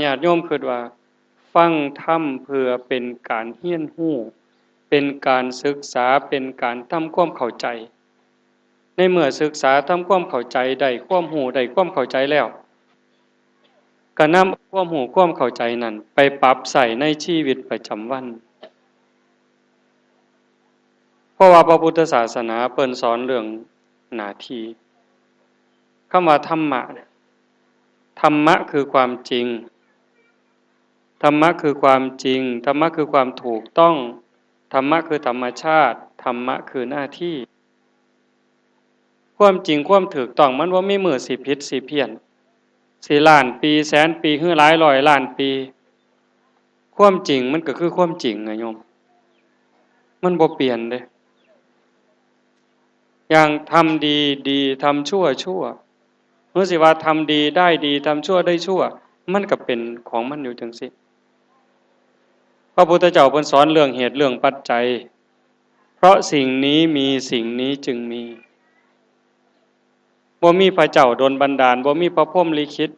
ญาติโยมคิดว่าฟังธรรมเพื่อเป็นการเรียนรู้เป็นการศึกษาเป็นการทำความเข้าใจในเมื่อศึกษาทำความเข้าใจได้ความรู้ได้ความเข้าใจแล้วก็นำความรู้ความเข้าใจนั้นไปปรับใช้ในชีวิตประจำวันเพราะว่าพระพุทธศาสนาเปิ้นสอนเรื่องหน้าที่คำว่าธรรมะเนี่ยธรรมะคือความจริงธรรมะคือความจริงธรรมะคือความถูกต้องธรรมะคือธรรมชาติธรรมะคือหน้าที่ความจริงความถูกต้องมันบ่มีมื้อสิผิดสิเพี้ยนสิล้านปีแสนปีหรือหลายร้อยล้านปีความจริงมันก็คือความจริงอะโยมมันบ่เปลี่ยนเด้อย่างทำดีดีทำชั่วชั่วหรือสิว่าทำดีได้ดีทำชั่วได้ชั่วมันก็เป็นของมันอยู่จังซี่พระพุทธเจ้าเพิ่นสอนเรื่องเหตุเรื่องปัจจัยเพราะสิ่งนี้มีสิ่งนี้จึงมีบ่มีพระเจ้าดลบันดาลบ่มีพระพรหมลิขิต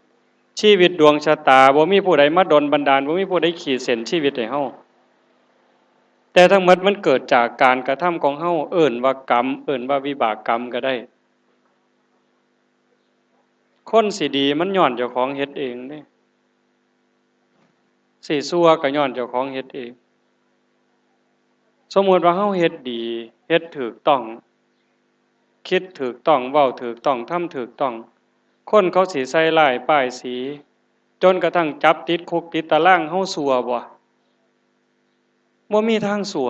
ชีวิตดวงชะตาบ่มีผู้ใดมาดลบันดาลบ่มีผู้ใดขีดเส้นชีวิตให้เฮาแต่ทั้งหมดมันเกิดจากการกระทำของเฮาเอิ้นว่ากรรมเอิ้นว่าวิบากกรรมก็ได้คนสิดีมันย้อนเจ้าของเฮ็ดเองเด้สิชั่วก็ย้อนเจ้าของเฮ็ดเองสมมุติว่าเฮาเฮ็ดดีเฮ็ดถูกต้องคิดถูกต้องเว้าถูกต้องทำถูกต้องคนเขาสิใส่ร้ายป้ายสีจนกระทั่งจับติดคุกติดตารางเฮาชั่วบ่มีทางชั่ว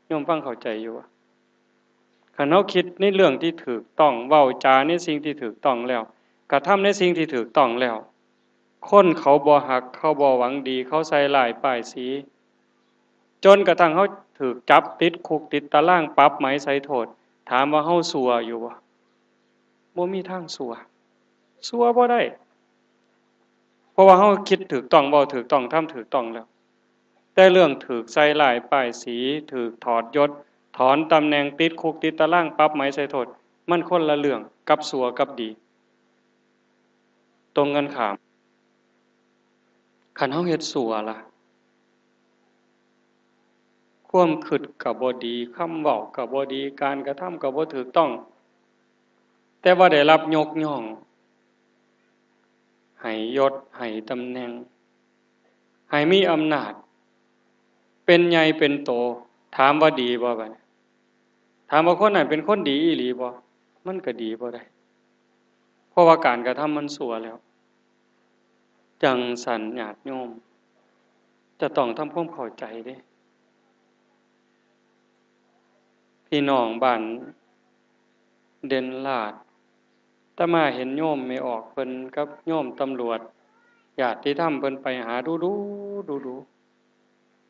โยมฟังเข้าใจอยู่บ่คันเฮาคิดในเรื่องที่ถูกต้องเว้าจาในสิ่งที่ถูกต้องแล้วกระทำในสิ่งที่ถูกต้องแล้วคนเขาบ่ฮักเขาบ่หวังดีเขาใส่ร้ายป้ายสีจนกระทั่งเฮาถูกจับติดคุกติดตารางปรับไหมใส่โทษถามว่าเฮาชั่วอยู่บ่มีทางชั่วบ่ได้เพราะว่าเฮาคิดถูกต้องเว้าถูกต้องทำถูกต้องแล้วแต่เรื่องถูกใส่ร้ายป้ายสีถูกถอดยศถอนตำแหน่งติดคุกติดตารางปรับไหมใส่โทษมันคนละเรื่องกับชั่วกับดีตรงกันข้ามคันเฮาเฮ็ดชั่วล่ะความคิดก็บ่ดีคำเว้าก็บ่ดีการกระทำก็บ่ถูกต้องแต่ว่าได้รับยกย่องให้ยศให้ตำแหน่งให้มีอำนาจเป็นใหญ่เป็นโตถามว่าดีบ่บัดนี้ถามว่าคนนั้นเป็นคนดีอีหลีบ่มันก็ดีบ่ได้เพราะว่าการกระทำมันชั่วแล้วจังสันญาติโยมจะต้องทำความเข้าใจเด้พี่น้องบ้านเด่นลาดแต่มาเห็นโยมไม่ออกเพิ่นกับโยมตำรวจญาติธรรมเพิ่นไปหาดู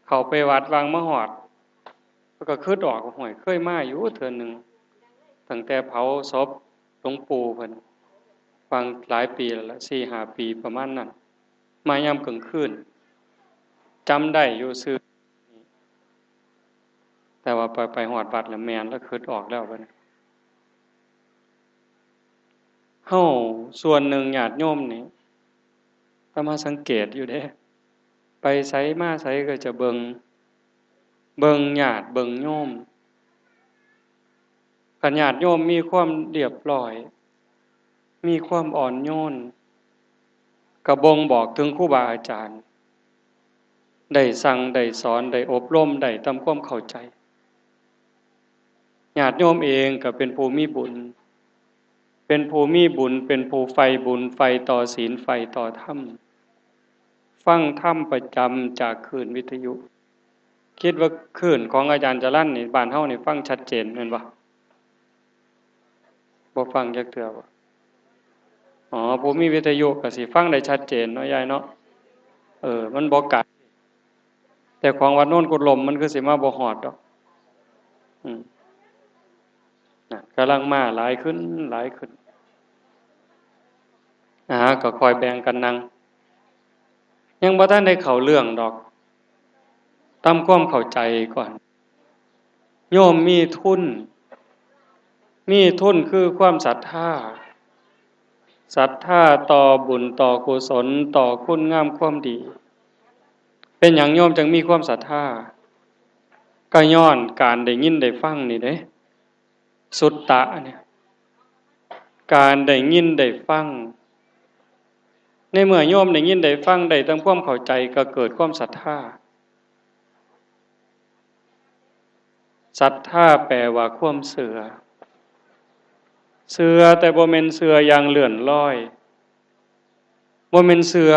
เข้าไปวัดวางมะฮอดก็คิดออกว่าห้วยเคยมาอยู่เทื่อนึงตั้งแต่เผาศพหลวงปู่เพิ่นฟังหลายปีแล้วล่ะ4-5 ปีประมาณนั้นมายามกลางคืนจำได้อยู่ซื่อแต่ว่าไปฮอดวัดแล้วแม่นแล้วคิดออกแล้วบัดนี้เฮาส่วนหนึ่งญาติโยมนี่ก็มาสังเกตอยู่เด้ไปไสมาไสก็จะเบิ่งญาติเบิ่งโยมคันญาติโยมมีความเรียบร้อยมีความอ่อนโยนก็บ่งบอกถึงครูบาอาจารย์ได้สั่งได้สอนได้อบรมได้ทำความเข้าใจญาติโยมเองก็เป็นผู้มีบุญเป็นผู้มีบุญเป็นผู้ใฝ่บุญใฝ่ต่อศีลใฝ่ต่อธรรมฟังธรรมประจำจากคลื่นวิทยุคิดว่าคลื่นของอาจารย์จรัญนี่บ้านเฮานี่ฟังชัดเจนแม่นบ่บ่ฟังจักเทื่อบ่อ๋อผู้มีวิทยุก็สิฟังได้ชัดเจนเนาะยายเนาะมันบ่ไกลแต่ของวัดโน้นกุดลมมันคือสิมาบ่ฮอดดอกอืมน่ะกำลังมาหลายขึ้นก็คอยแบ่งกันนั่งยังบ่ทันได้เข้าเรื่องดอกทำความเข้าใจก่อนโยมมีทุนคือความศรัทธา ศรัทธาต่อบุญต่อกุศลต่อคุณงามความดีเป็นหยังโยมจึงมีความศรัทธาก็ย้อนการได้ยินได้ฟังนี่เด้สุตตะเนี่ยการได้ยินได้ฟังในเมื่อโยมได้ยินได้ฟังได้ทำความเข้าใจก็เกิดความศรัทธาศรัทธาแปลว่าความเชื่อแต่บ่แม่นเชื่ออย่างเลื่อนลอยบ่แม่นเชื่อ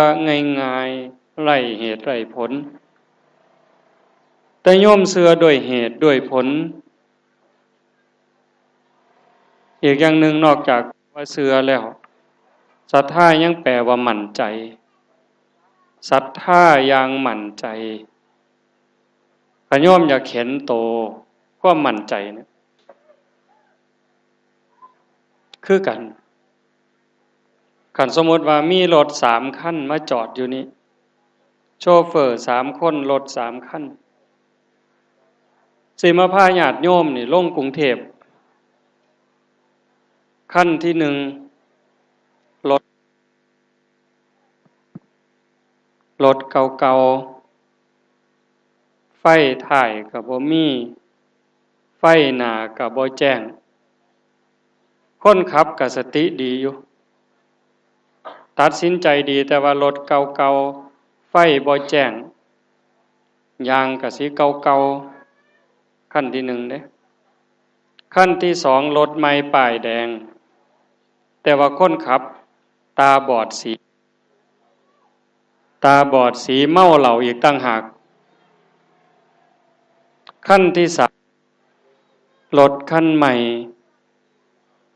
ง่ายๆไร้เหตุไร้ผลแต่โยมเชื่อด้วยเหตุด้วยผลอีกอย่างหนึ่งนอกจากว่าเชื่อแล้วศรัทธายังแปลว่ามั่นใจศรัทธาอย่างมั่นใจถ้าโยมอยากเห็นโตความมั่นใจเนี่ยคือกันคันสมมติว่ามีรถ3คันมาจอดอยู่นี่โชเฟอร์3คนรถ3คันสิมาพาญาติโยมนี่ลงกรุงเทพคันที่1รถเก่าๆไฟท้ายก็บ่มีไฟหน้าก็บ่แจ้งคนขับก็สติดีอยู่ตัดสินใจดีแต่ว่ารถเก่าๆไฟบ่แจ้งยางก็สิเก่าๆคันที่1เด้คันที่2รถใหม่ป้ายแดงแต่ว่าคนขับตาบอดสีเมาเหล้าอีกต่างหากคันที่3รถคันใหม่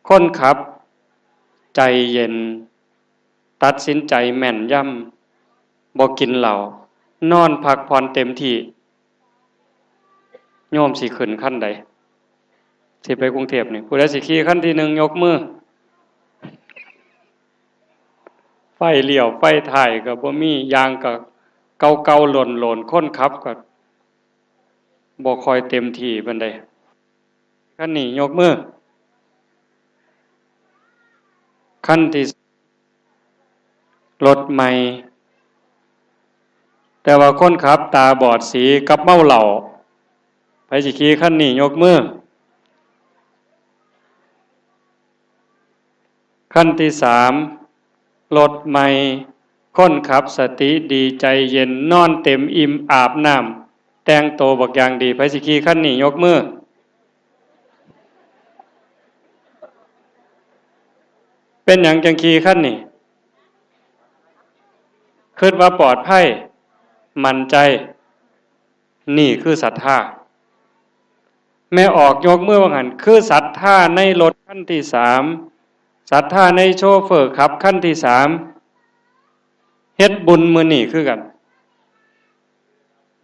คนขับใจเย็นตัดสินใจแม่นยำบ่กินเหล้านอนพักผ่อนเต็มที่โยมสิขึ้นคันใดสิไปกรุงเทพนี่ผู้ใดสิขี่คันที่1ยกมือไฟเลี้ยวไฟท้ายก็บ่มียางก็เก่าๆหล่นๆคนขับก็บ่ค่อยเต็มที่ปานใดคันนี้ยกมือคันที่รถใหม่แต่ว่าคนขับตาบอดสีกับเมาเหล้าไผสิขี่คันนี้ยกมือคันที่3รถใหม่คนขับสติดีใจเย็นนอนเต็มอิ่มอาบน้ำแต่งโตวบักอย่างดีไผสิขี่คันนี้ยกมือเป็นหยังจังขี่คันนี้คิดว่าปลอดภัยมั่นใจนี่คือศรัทธาแม่ออกยกมือว่างั้นคือศรัทธาในรถคันที่3ศรัทธาในโชเฟอร์ขับคันที่3เฮ็ดบุญมื้อนี้คือกัน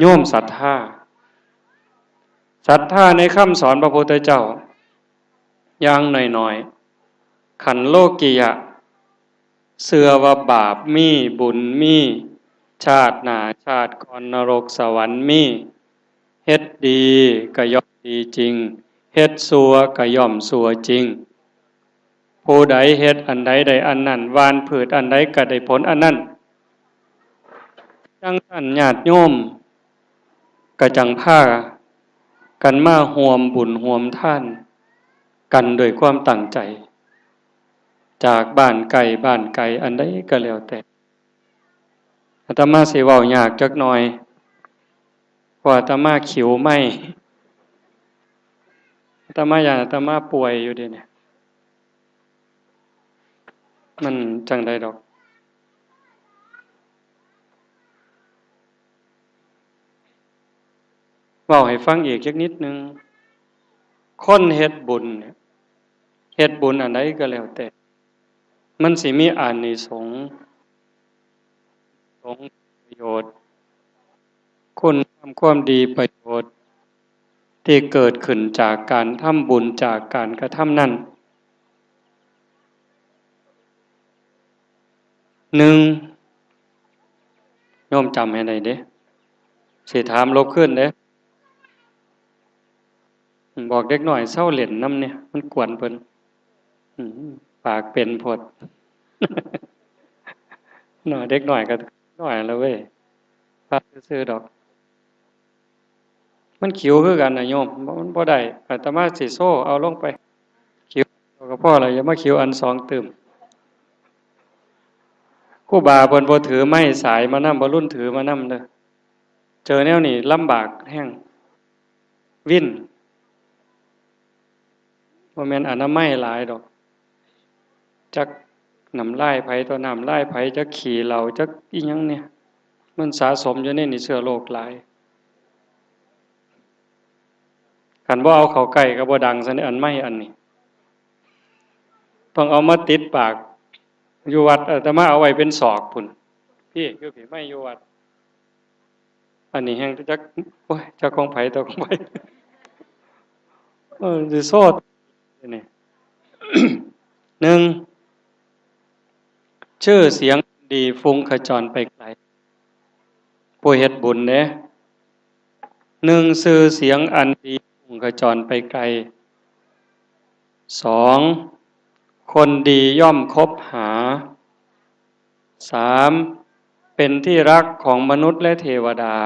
โยมศรัทธาในคำสอนพระพุทธเจ้าอย่างน้อยๆขันโลกียะเชื่อว่าบาปมีบุญมีชาติหน้าชาติก่อนนรกสวรรค์มีเฮ็ดดีก็ย่อมดีจริงเฮ็ดชั่วก็ย่อมชั่วจริงผู้ใดเฮ็ดอันใดได้อันนั้นหว่านพืชอันใดก็ได้ผลอันนั้นจังท่านญาติโยมก็จังพากันมาร่วมบุญร่วมทานกันด้วยความตั้งใจจากบ้านไกลอันใดก็แล้วแต่อาตมาสิเว้ายากจักหน่อยเพราะอาตมาขิวไหมอาตมาอย่างอาตมาป่วยอยู่เดี๋ยวนี้มันจังไดดอกเว้าให้ฟังอีกจักนิดนึงคนเฮ็ดบุญเนี่ยเฮ็ดบุญอันใดก็แล้วแต่มันสิมีอานิสงส์ประโยชน์คุณทำความดีประโยชน์ที่เกิดขึ้นจากการทำบุญจากการกระทำนั้น1โยมจำให้ได้เด้สิถามลบขึ้นเด้บอกเด็กหน่อยเศร้าเล่นนำเนี่ยมันกวนเพิ่นปากเป็นโพด หน่อยเด็กหน่อยก็หน่อยแล้วเว้ยพาซื้อดอกมันขิวคือกันนะโยมมันบ่ได้อาตมาสิโซ่เอาลงไปขิวก็พอแล้วอย่ามาขิวอันสองตื่มครูบาเพิ่นบ่ถือไม้สายมานำบ่รุ่นถือมานำเด้อเจอแนวนี้ลำบากแฮงวินบ่แม่นอนามัยหลายดอกจักน้ำลายไผต่อน้ำลายไผจักขี้เหล้าจักอีหยังเนี่ยมันสะสมอยู่ในนี่เชื้อโรคหลายคันบ่เอาเข้าใกล้ก็บ่ดังซะอันไม้อันนี้ต้องเอามาติดปากอยู่วัดอาตมาเอาไว้เป็นศอกพุ่นพี่คือพี่ไม้อยู่วัดอันนี้แฮงจักโอ้ยจักของไผต่อของไผสิโซดนี่ หนึ่งชื่อเสียงดีฟุ้งขจรไปไกลผู้เฮ็ดบุญเด้หนึ่งชื่อเสียงอันดีฟุ้งขจรไปไกลสองคนดีย่อมคบหาสามเป็นที่รักของมนุษย์และเทวดา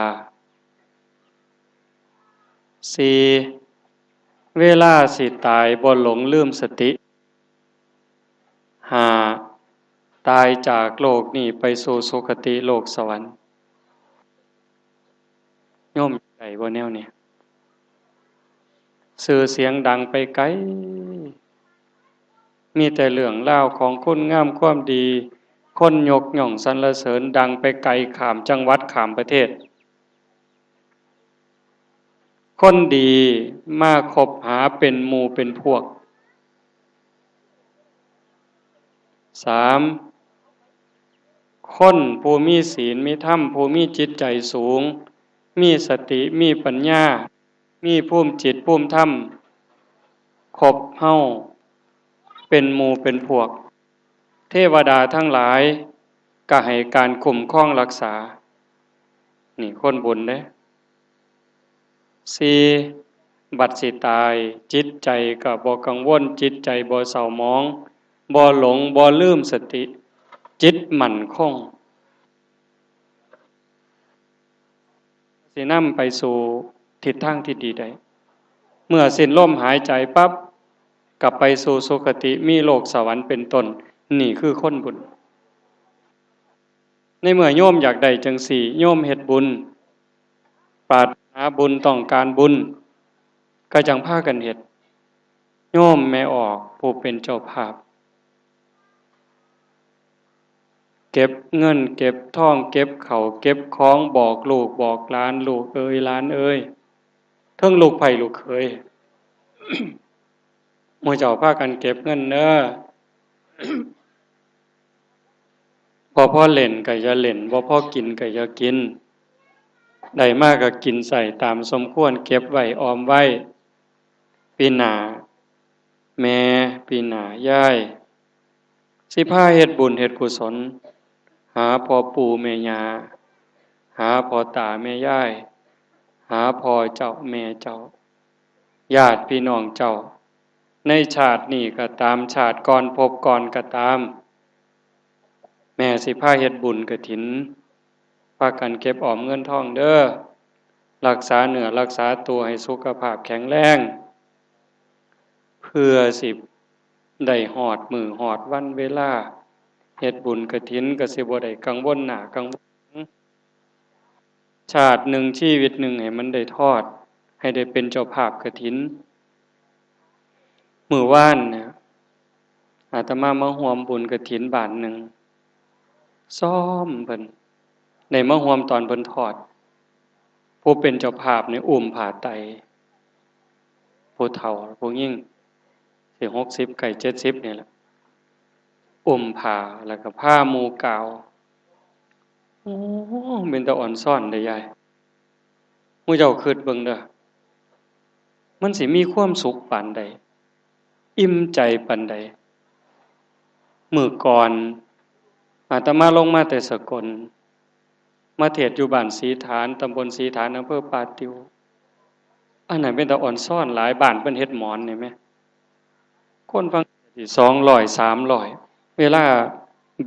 สี่เวลาสิตายบ่หลงลืมสติห้าตายจากโลกนี้ไปสู่สุคติโลกสวรรค์โยมใจบ่แนวเนี่ยสื่อเสียงดังไปไกลมีแต่เรื่องเล่าของคุณงามความดีคนยกย่องสรรเสริญดังไปไกลข้ามจังหวัดข้ามประเทศคนดีมาคบหาเป็นหมู่เป็นพวกสามคนผู้มีศีลมีธรรมผู้มีจิตใจสูงมีสติมีปัญญามีภูมิจิตภูมิธรรมคบเฮาเป็นหมู่เป็นพวกเทวดาทั้งหลายก็ให้การคุ้มครองรักษานี่คนบุญเด้สี่บัดสิตายจิตใจก็บ่กังวลจิตใจบ่เศร้าหมองบ่หลงบ่ลืมสติจิตมั่นคงสินำไปสู่ทิศทางที่ดีได้เมื่อสิ้นลมหายใจปั๊บกลับไปสู่สุคติมีโลกสวรรค์เป็นต้นนี่คือคนบุญในเมื่อโยมอยากได้จังสี่โยมเฮ็ดบุญปรารถนาบุญต้องการบุญก็จังพากันเฮ็ดโยมแม่ออกผู้เป็นเจ้าภาพเก็บเงินเก็บทองเก็บเขาเก็บของบอกลูกบอกหลานลูกเอ้ยหลานเอ้ยเทิงลูกไผ่ลูกเคย หมู่เจ้าพากันเก็บเงินเด้อ พอเล่นก็อย่าเล่นบ่พอกินก็อย่ากินได้มากก็กินใส่ตามสมควรเก็บไว้ออมไว้ปีหน้าแม่ปีหน้ายายสิพาเฮ็ดบุญเฮ็ดกุศลหาพ่อปู่แม่ย่าหาพ่อตาแม่ยายหาพ่อเจ้าแม่เจ้าญาติพี่น้องเจ้าในชาตินี้ก็ตามชาติก่อนพบก่อนก็ตามแม่สิพาเฮ็ดบุญกฐินพากันเก็บออมเงินทองเด้อรักษาเนื้อรักษาตัวให้สุขภาพแข็งแรงเพื่อสิได้ฮอดมื้อฮอดวันเวลาเฮ็ดบุญกฐินก็สิบ่ได้กังวลหน้ากังวลหลังชาติหนึ่งชีวิตหนึ่งให้มันได้ทอดให้ได้เป็นเจ้าภาพกฐินมื้อวานน่ะอาตมามาร่วมบุญกฐินบ้านหนึ่งซ้อมเพิ่นได้มาร่วมตอนเพิ่นทอดผู้เป็นเจ้าภาพนี่อุ้มผ้าไตรผู้เฒ่าผู้ยิ่งสิ60ใกล้70นี่แหละอุ้มผ้าแล้วก็ผ้าหมู่กาวโอ้เป็นตาอ่อนซ่อนได้ยายหมู่เจ้าคิดเบิ่งเด้อมันสิมีความสุขปานใดอิ่มใจปานใดมื้อก่อนอาตมาลงมาแต่สกลมาเทศน์อยู่บ้านศรีฐานตำบลศรีฐานอำเภอป่าติ้วอันนั้นเป็นตาอ่อนซ่อนหลายบ้านเพิ่นเฮ็ดหมอนนี่แหมคนฟังสิ200 300เวลา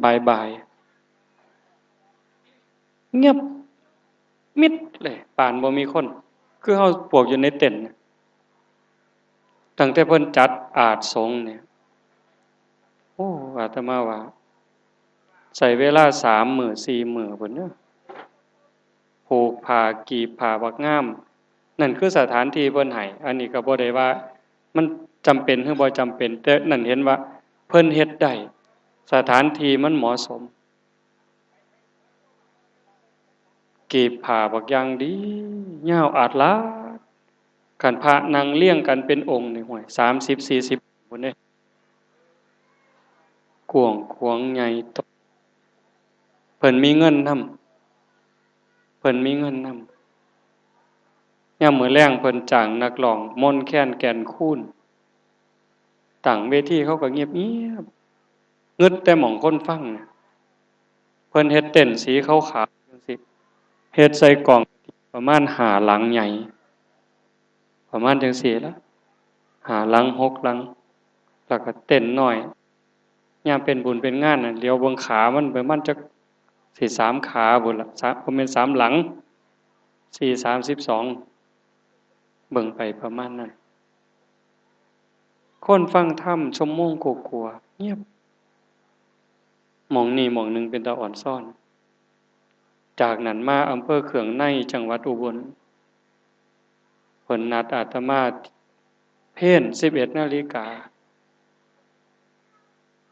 บ่ายๆเงียบมิดเลยป่านบ่มีคนคือเฮาพวกอยู่ในเต็นท์ตั้งแต่เพิ่นจัดอาสงฆ์เนี่ยโอ้อาตมาว่าใช้เวลา3มื้อ4มื้อพุ่นเด้อผูกผ้ากีบผ้าบักงามนั่นคือสถานที่เพิ่นให้อันนี้ก็บ่ได้ว่ามันจำเป็นหรือบ่จำเป็นแต่นั่นเห็นว่าเพิ่นเฮ็ดได้สถานที่มันเหมาะสมกีบผ้าบักอย่างดียาวอาดลาดคันพระนั่งเรียงกันเป็นองค์นี่ห้วย30-40พุ่นเด้กว้างขวางใหญ่โตเพิ่นมีเงินนำเพิ่นมีเงินนำยามมื้อแลงเพิ่นจ้างนักร้องมนต์แคนแก่นคูนตั้งเวทีเขาก็เงียบๆงึดแต่หม้องคนฟังน่ะเพิ่นเฮ็ดเต้นสีขาวๆจังซี่เฮ็ดใส่กล่องประมาณ5หลังใหญ่ประมาณจังซี่ล่ะ5หลัง6หลังแล้วก็เต้นน้อยยามเป็นบุญเป็นงานน่ะเหลียวเบิ่งขามันประมาณจักสิ3ขาพุ่นล่ะบ่แม่น3หลัง4 32เบิ่งไปประมาณนั้นคนฟังธรรมชั่วโมงกว่าๆเงียบหม้องนี้หม้องหนึ่งเป็นตาอ่อนซ่อนจากนั้นมาอำเภอเขืองในจังหวัดอุบลเพิ่นนัดอาตมาเพล 11 นาฬิกา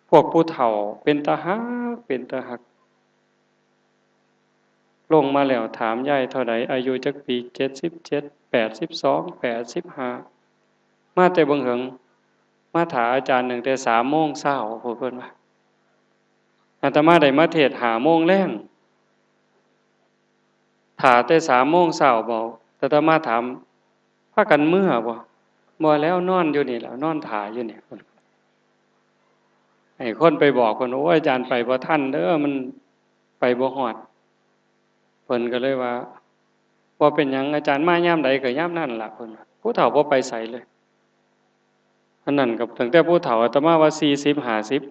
พวกผู้เฒ่าเป็นตาฮักเป็นตาฮักลงมาแล้วถามยายเท่าใดอายุจักปี77 82 85มาแต่เบิ่งเหิงมาถาอาจารย์ตั้งแต่3 โมงเช้าพู้นเพิ่นว่าอาตมาได้มาเทศน์5 โมงแลงท่าแต่3 โมงเช้าบอกอาตมาถามพากันเมื่อบ่แล้วนอนอยู่นี่แหล้วนอนท่าอยู่นี่ให้คนไปบอกเพิ่นโอ้ยอาจารย์ไปบ่ทันเด้อมันไปบ่ฮอดเพิ่นก็เลยว่าบ่เป็นหยังอาจารย์มายามใดก็ยามนั้นล่ะเพิ่นว่าผู้เฒ่าบ่ไปไสเลยอันนั้นก็ตั้งแต่ผู้เฒ่าอาตมาว่า40 50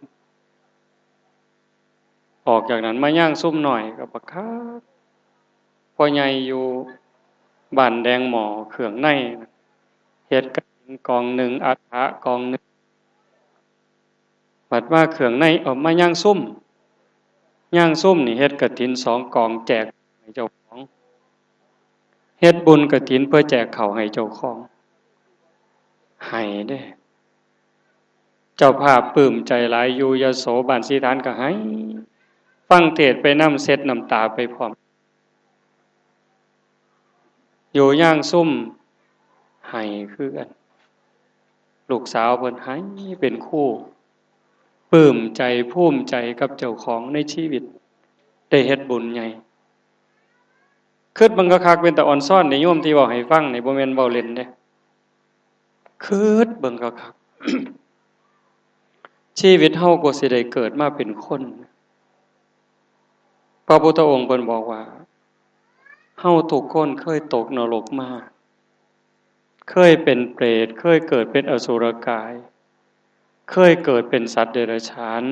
ออกจากนั้นมาย่างซุ่มน้อยก็บักคักพ่อใหญ่อยู่บ้านแดงหมอเขืองในเฮ็ดกฐินกองหนึ่งอัฐะกองหนึ่งบัดว่าเขืองในเอามาย่างซุ่มนี่เฮ็ดกฐิน2 กองแจกให้เจ้าของเฮ็ดบุญกฐินเพื่อแจกข้าวให้เจ้าของให้เด้เจ้าภาพปลื้มใจหลายอยู่ยโสบ้านสีฐานก็ให้ฟังเทศน์ไปนำเช็ดน้ำตาไปพร้อมอยู่ย่างซุ่มให้คือกันลูกสาวเพิ่นให้เป็นคู่ปลื้มใจภูมิใจกับเจ้าของในชีวิตได้เฮ็ดบุญใหญ่คิดเบิ่งคักๆเป็นตาอ่อนซ่อนนี่โยมที่เว้าให้ฟังนี่บ่แม่นเว้าเล่นเด้คิดเบิ่งคักๆชีวิตเฮาก็สิได้เกิดมาเป็นคนพระพุทธองค์เพิ่นบอกว่าเฮาทุกคนเคยตกนรกมาเคยเป็นเปรตเคยเกิดเป็นอสุรกายเคยเกิดเป็นสัตว์เดรัจฉาน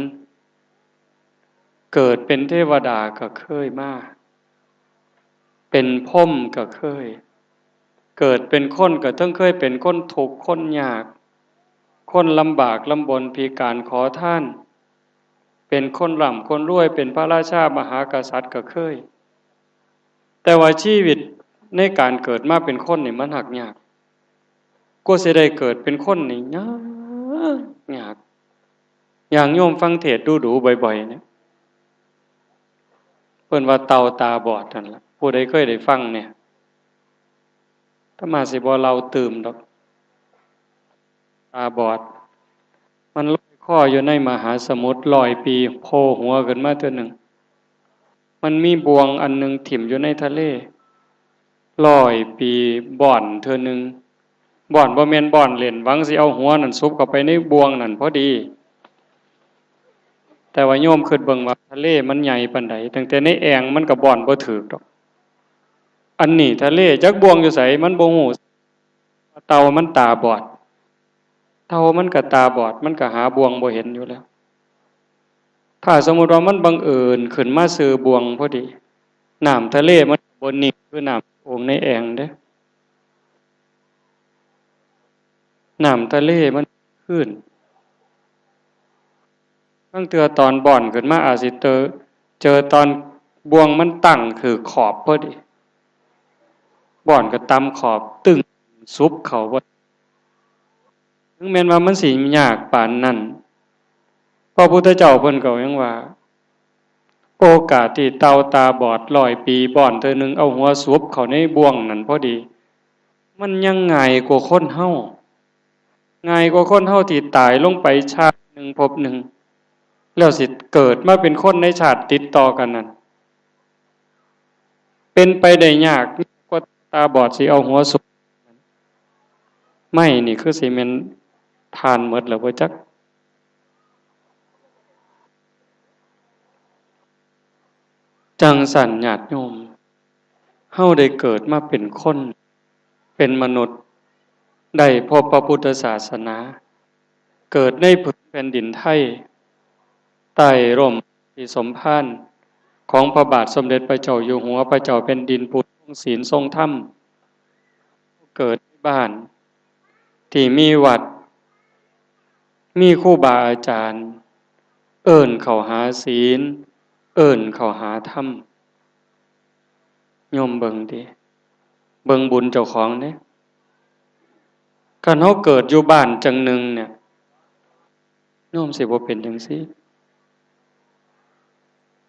เกิดเป็นเทวดาก็เคยมาเป็นพรหมก็เคยเกิดเป็นคนก็ต้องเคยเป็นคนทุกข์คนยากคนลำบากลำบนพิการขอทานเป็นคนร่ำคนรวยเป็นพระราชามหากษัตริย์ก็เคยแต่ว่าชีวิตในการเกิดมาเป็นคนนี่มันหักยากกว่าสิได้เกิดเป็นคนนี่ยากอย่างโยมฟังเทศน์ดูๆบ่อยๆเนี่ยเพิ่นว่าเต่าตาบอดนั่นล่ะผู้ใดเคยได้ฟังเนี่ยถ้ามาสิบ่เราตื่มดอกตาบอดมันลอยคออยู่ในมหาสมุทร100 ปีโผล่หัวขึ้นมาเทื่อหนึ่งมันมีบ่วงอันหนึงถิ่มอยู่ในทะเล100 ปีบ่อนเทื่อหนึงบ่อนบ่แม่นบ่อนเล่นหวังสิเอาหัวนั่นซุบเข้าไปในบ่วงนั่นพอดีแต่ว่าโยมคิดเบิ่งว่าทะเลมันใหญ่ปานใดตั้งแต่ในแอ่งมันก็บ่อนบ่ถึกดอกอันนี้ทะเลจักบ่วงอยู่ไสมันบ่ฮู้เต่ามันตาบอดเต่ามันก็ตาบอดมันก็หาบ่วงบ่เห็นอยู่แล้ว ถ้าสมมุติว่ามันบังเอิญขึ้นมาซื้อบวงพอดีน้ำทะเลมันบนนิ่งคือน้ำโอ่งในแอ่งเด้น้ำทะเลมันขึ้นตั้งเตือตอนบ่อนขึ้นมาอาจสิเจอตอนบวงมันตั้งคือขอบพอดีบ่อนก็ตำขอบตึงซุบเขาบ่ถึงแม้นว่ามันสิยากปานนั้นพระพุทธเจ้าเพิ่นก็ยังว่าโอกาสที่เต่าตาบอด100 ปีบ่อนเทื่อนึงเอาหัวซุบเข้าในบ่วงนั่นพอดีมันยังง่ายกว่าคนเฮาง่ายกว่าคนเฮาที่ตายลงไปชาติหนึ่งภพหนึ่งแล้วสิเกิดมาเป็นคนในชาติติดต่อกันนั่นเป็นไปได้ยากกว่าตาบอดสิเอาหัวซุบไม่นี่คือสิแม่นทานหมดแล้วบ่จักจังสั่นญาติโยมเฮาได้เกิดมาเป็นคนเป็นมนุษย์ได้พบพระพุทธศาสนาเกิดในผืนแผ่นดินไทยใต้ร่มที่สมภารของพระบาทสมเด็จพระเจ้าอยู่หัวพระเจ้าแผ่นดินผู้ทรงศีลทรงธรรมเกิดที่บ้านที่มีวัดมีครูบาอาจารย์เอิ้นเข้าหาศีลเอิ้นเข้าหาธรรมโยมเบิ่งดิเบิ่งบุญเจ้าของเด้คันเฮาเกิดอยู่บ้านจังหนึ่งเนี่ยโยมสิบ่เป็นจังซี่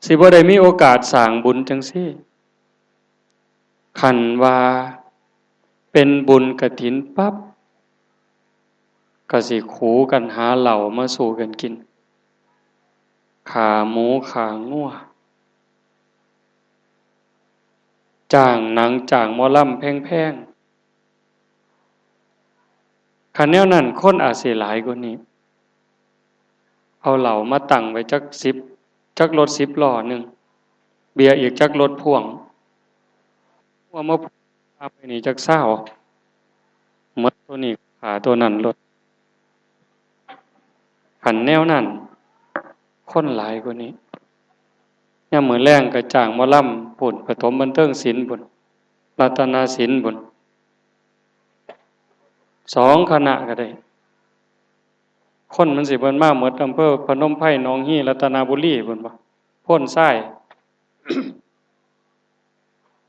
สิบ่ได้มีโอกาสสร้างบุญจังซี่คันว่าเป็นบุญกฐินปั๊บก็สิขูกันหาเหล้ามาสู่กันกินขาหมูขางัวจ้างหนังจ้างหมอลำแพงๆคันแนวนั้นคนอาจสิหลายกว่านี้เอาเหล้ามาตั้งไว้จักรถ10 ล้อหนึงเบียร์อีกจักรถพ่วงว่ามาพาไปนี่จัก20หมดตัวนี้ขาตัวนั้นรถคันแนวนั้นคนหลายกว่านี้ยามมื้อแลงก็จ้างหมอลำพุ่นปฐมบันเทิงศิลป์พุ่นรัตนศิลป์พุ่น2 คณะก็ได้คนมันสิเบิ่นมาหมดอำเภอพนมไพรหนองฮีรัตนบุรีพุ่นบ่โพ้นทราย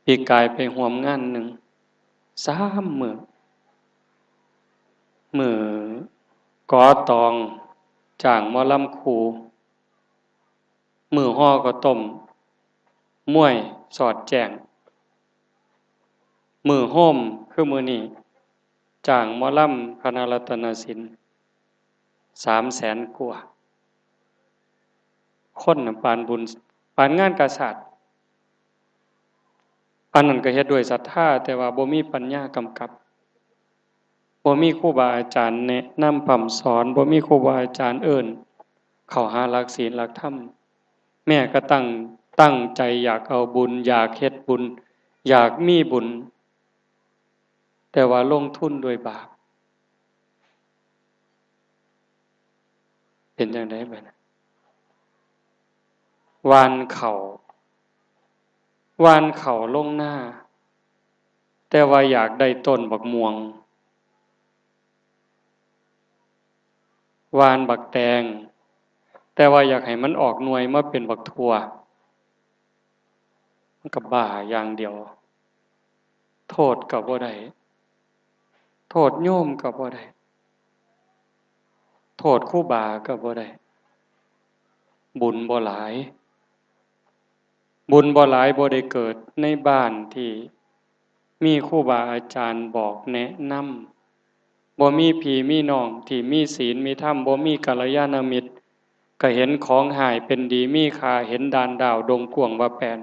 ปีกายไปร่วมงานหนึ่ง3 มื้อมื้อกอตองจ้างหมอลำครูมื้อฮ้อข้าวต้มมวยสอดแจ้งมื้อโฮมคือมื้อนี้จ้างหมอลำคณะรัตนศิลป์300,000 กว่าคนน่ะปานบุญปานงานกษัตริย์อันนั้นก็เฮ็ดด้วยศรัทธาแต่ว่าบ่มีปัญญากำกับบ่มีครูบาอาจารย์แนะนำพร่ำสอนบ่มีครูบาอาจารย์เอิ้นเข้าหาหลักศีลหลักธรรมแม่ก็ตั้งใจอยากเอาบุญอยากเฮ็ดบุญอยากมีบุญแต่ว่าลงทุนด้วยบาปเป็นจังได๋บัดนี้หว่านข้าวหว่านข้าวลงนาแต่ว่าอยากได้ต้นบักม่วงหว่านบักแตงแต่ว่าอยากให้มันออกหน่วยมาเป็นบักทั่วมันก็บ้าอย่างเดียวโทษก็บ่ได้โทษโยมก็บ่ได้โทษครูบาก็บ่ได้บุญบ่หลายบุญบ่หลายบ่ได้เกิดในบ้านที่มีครูบาอาจารย์บอกแนะนำบ่มีพี่มีน้องที่มีศีลมีธรรมบ่มีกัลยาณมิตรก็เห็นของหายเป็นดีมีค่าเห็นดานดาวดงกวางว่าแปลน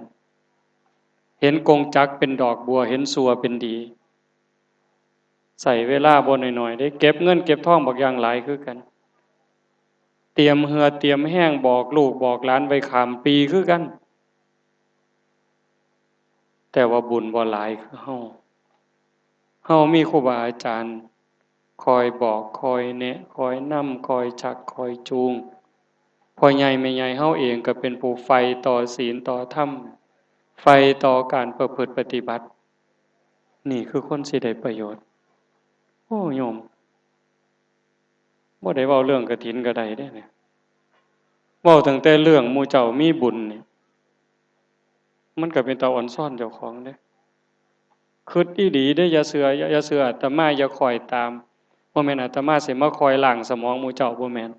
เห็นกงจักเป็นดอกบัวเห็นสัวเป็นดีใส่เวลาบ่น้อยๆได้เก็บเงินเก็บทองบักอย่างหลายคือกันเตรียมเหือเตรียมแห้งบอกลูกบอกหลานไว้ข้ามปีคือกันแต่ว่าบุญบ่หลายคือเฮามีครูบาอาจารย์คอยบอกคอยแนะคอยนำคอยชักคอยจูง พ่อใหญ่แม่ใหญ่เฮาเองก็เป็นผู้ใฝ่ต่อศีลต่อธรรมใฝ่ต่อการประพฤติปฏิบัตินี่คือคนสิได้ประโยชน์โอ้โยมบ่ได้เว้าเรื่องกฐินก็ได้เด้เนี่ยเว้าตั้งแต่เรื่องหมู่เจ้ามีบุญนี่มันก็เป็นตาอ่อนซ่อนเจ้าของเด้คิดอีหลีเด้อย่าเชื่ออย่าเชื่ออาตมาอย่าคอยตามบ่แม่นอาตมาสิมาคอยล้างสมองหมู่เจ้าบ่แม่น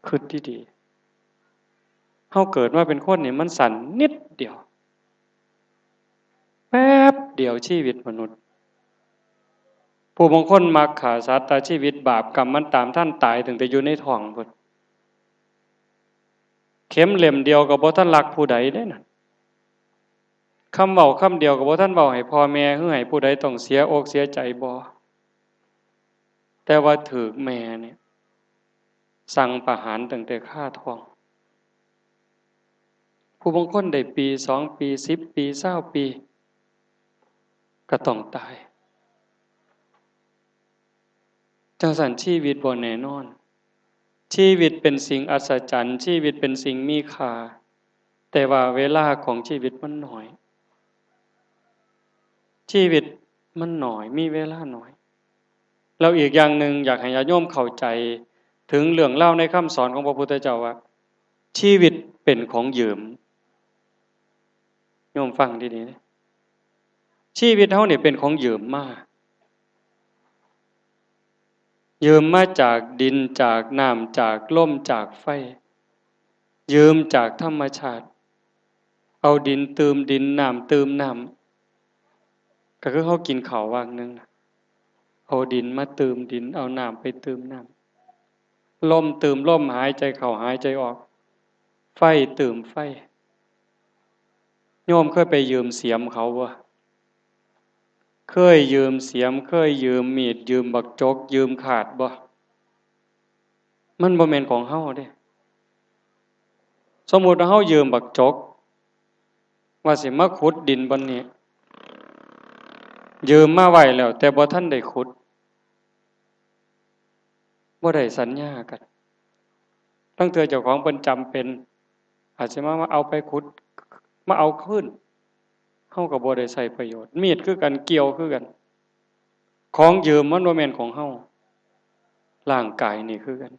คิดดีๆเฮาเกิดมาเป็นคนนี่มันสั้นนิดเดียวแป๊บเดียวชีวิตมนุษย์ผู้บางคนมักฆ่าสัตว์แต่ชีวิตบาปกรรมมันตามท่านตายถึงแต่อยู่ในท้องพุ่นเข็มเล่มเดียวก็บ่ทันรักผู้ใดเด้น่ะคำเว้าคำเดียวก็บ่ทันเว้าให้พ่อแม่หรือให้ผู้ใดต้องเสียอกเสียใจบ่แต่ว่าถูกแม่เนี่ยสั่งประหารตั้งแต่คาท้องผู้บางคนได้ปี2ปี10ปี20ปีก็ต้องตายจังซั่นชีวิตบ่แน่นอนชีวิตเป็นสิ่งอัศจรรย์ชีวิตเป็นสิ่งมีค่าแต่ว่าเวลาของชีวิตมันน้อยชีวิตมันน้อยมีเวลาน้อยแล้วอีกอย่างหนึ่งอยากให้ญาติโยมเข้าใจถึงเรื่องเล่าในคำสอนของพระพุทธเจ้าว่าชีวิตเป็นของยืมโยมฟังดีๆนะชีวิตเฮานี่เป็นของยืมมายืมมาจากดินจากน้ำจากลมจากไฟยืมจากธรรมชาติเอาดินเติมดินน้ำเติมน้ำก็คือเฮากินข้าวว่างนึงนะเอาดินมาเติมดินเอาน้ำไปเติมน้ำลมเติมลมหายใจเข้าหายใจออกไฟเติมไฟโยมเคยไปยืมเสียมเขาบ่เคยยืมเสียมเคยยืมมีดยืมบักจกยืมขาดบ่มันบ่แม่นของเฮาเด้สมมุติว่าเฮายืมบักจกว่าสิมาขุดดินบนนี้ยืมมาไว้แล้วแต่บ่ทันได้ขุดบ่ได้สัญญากันตั้งแต่เจ้าของเพิ่นจำเป็นอาจสิมาเอาไปขุดมาเอาคืนเฮาก็บ่ได้ใช้ประโยชน์มีดคือกันเกี่ยวคือกันของยืมมันบ่แม่นของเฮาร่างกายนี่คือกัน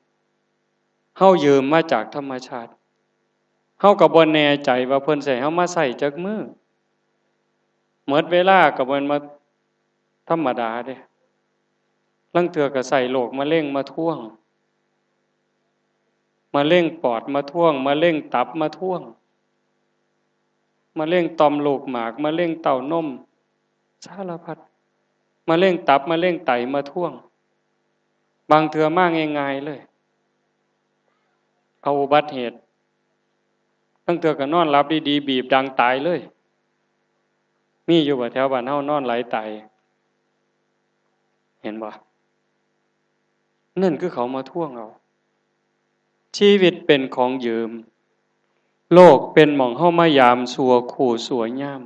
เฮายืมมาจากธรรมชาติเฮาก็บ่แน่ใจว่าเพิ่นสิให้เฮามาใช้จักมื้อหมดเวลาก็บ่มาธรรมดาเด้ลางเทื่อก็ใส่โรคมะเร็งมาท่วงมะเร็งปอดมาท่วงมะเร็งตับมาท่วงมะเร็งต่อมลูกหมากมะเร็งเต้านมสารพัดมะเร็งตับมะเร็งไตมาท่วงบางเทื่อมาง่ายๆเลยเอาอุบัติเหตุตั้งเทื่อก็นอนหลับดีๆบีบดังตายเลยมีอยู่บ่แถวบ้านเฮานอนไหลตายเห็นบ่นั่นคือเขามาท่วงเอาชีวิตเป็นของยืมโลกเป็นหม่องเฮามายามสัวขู่สัวยาม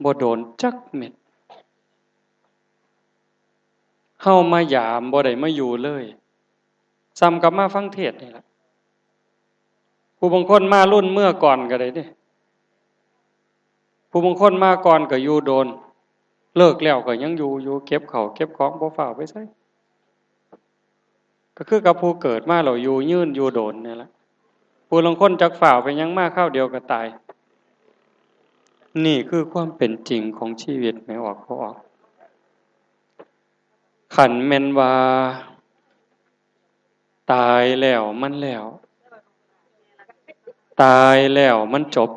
บ่โดนจักเม็ดเฮามายามบ่ได้มาอยู่เลยซ้ำกับมาฟังเทศน์นี่ล่ะผู้บางคนมารุ่นเมื่อก่อนก็ได้เด้ผู้บางคนมาก่อนก็อยู่โดนเลิกแล้วก็ยังอยู่เก็บข้าวเก็บของบ่ฟ้าวไปไสก็คือกับผู้เกิดมาแล้วอยู่ยืนอยู่โดนนี่ล่ะผู้ลางคนจักฝ่าวไปยังมาคราวเดียวก็ตายนี่คือความเป็นจริงของชีวิตไม่ออกเขาออกขันแม่นว่าตายแล้วมันแล้วตายแล้วมันจบ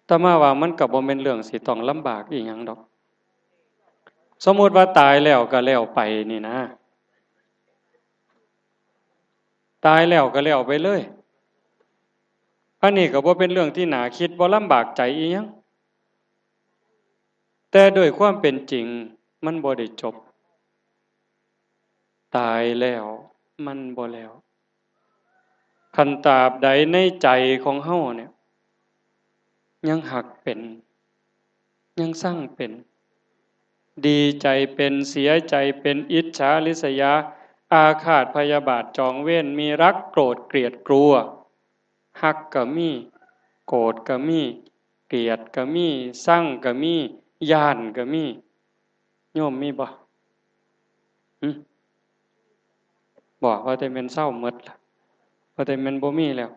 แต่มาว่ามันก็บ่แม่นเรื่องสิต้องลำบากอีหยังดอกสมมุติว่าตายแล้วก็แล้วไปนี่นะตายแล้วก็แล้วไปเลยอันนี้ก็บ่เป็นเรื่องที่น่าคิดบ่ลำบากใจอีหยังแต่ด้วยความเป็นจริงมันบ่ได้จบตายแล้วมันบ่แล้วคันตราบใดในใจของเฮาเนี่ยยังหักเป็นยังสร้างเป็นดีใจเป็นเสียใจเป็นอิจฉาริษยา อาฆาตพยาบาทจองเวรมีรักโกรธเกลียดกลัวฮักก็มีโกรธก็มีเกลียดก็มีสั่งก็มีย่านก็มีโยมมีบ่บอกว่าแต่เป็นเศร้าหมดล่ะว่าแต่เป็นบ่มีแล้ว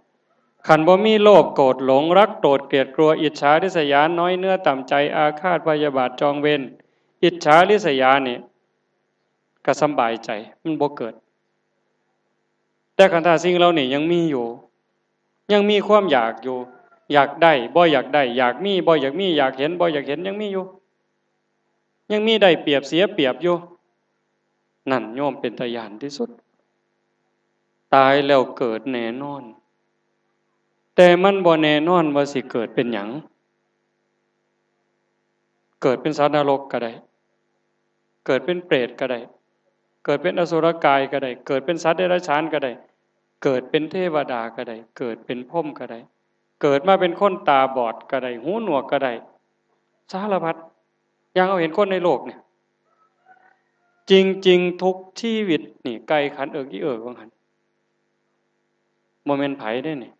ขันบ่มีโลภโกรธหลงรักโกรธเกลียดกลัวอิจฉาริษยาน้อยเนื้อต่ำใจอาฆาตพยาบาทจองเวรอิจฉาริษยานี่ก็สำบายใจมันบ่เกิดแต่ขันธ์สิ่งเหล่านี้ยังมีอยู่ยังมีความอยากอยู่อยากได้บ่อยากได้อยากมีบ่อยากมีอยากเห็นบ่อยากเห็นยังมีอยู่ยังมีได้เปรียบเสียเปรียบอยู่นั่นโยมเป็นตาย่านที่สุดตายแล้วเกิดแน่นอนแต่มันบ่แน่นอนว่าสิเกิดเป็นหยังเกิดเป็นสัตว์นรกก็ได้เกิดเป็นเปรตก็ได้เกิดเป็นอสุรกายก็ได้เกิดเป็นสัตว์เดรัจฉานก็ได้เกิดเป็นเทวดาก็ได้เกิดเป็นพรหมก็ได้เกิดมาเป็นคนตาบอดก็ได้หูหนวกก็ได้สารพัดยังเอาเห็นคนในโลกเนี่ยจริงๆทุกชีวิตนี่ไกลขันอีว่าหันบ่แม่นไผได้นี่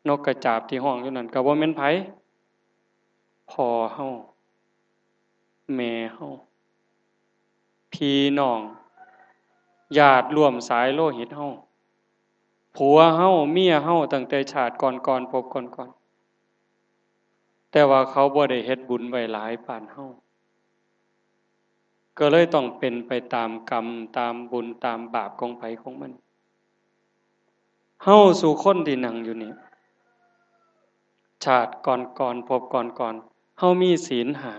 นกกระจาบที่ห้องอยู่นั่นก็บ่แม่นไผพ่อเฮาแม่เฮาพี่น้องญาติร่วมสายโลหิตเฮาผัวเฮาเมียเฮาตั้งแต่ชาติก่อนๆพบก่อนๆแต่ว่าเขาบ่ได้เฮ็ดบุญไว้หลายปานเฮาก็เลยต้องเป็นไปตามกรรมตามบุญตามบาปของไผของมันเฮาสู่คนที่นั่งอยู่นี่ชาติก่อนพบก่อนเฮามีศีลห้า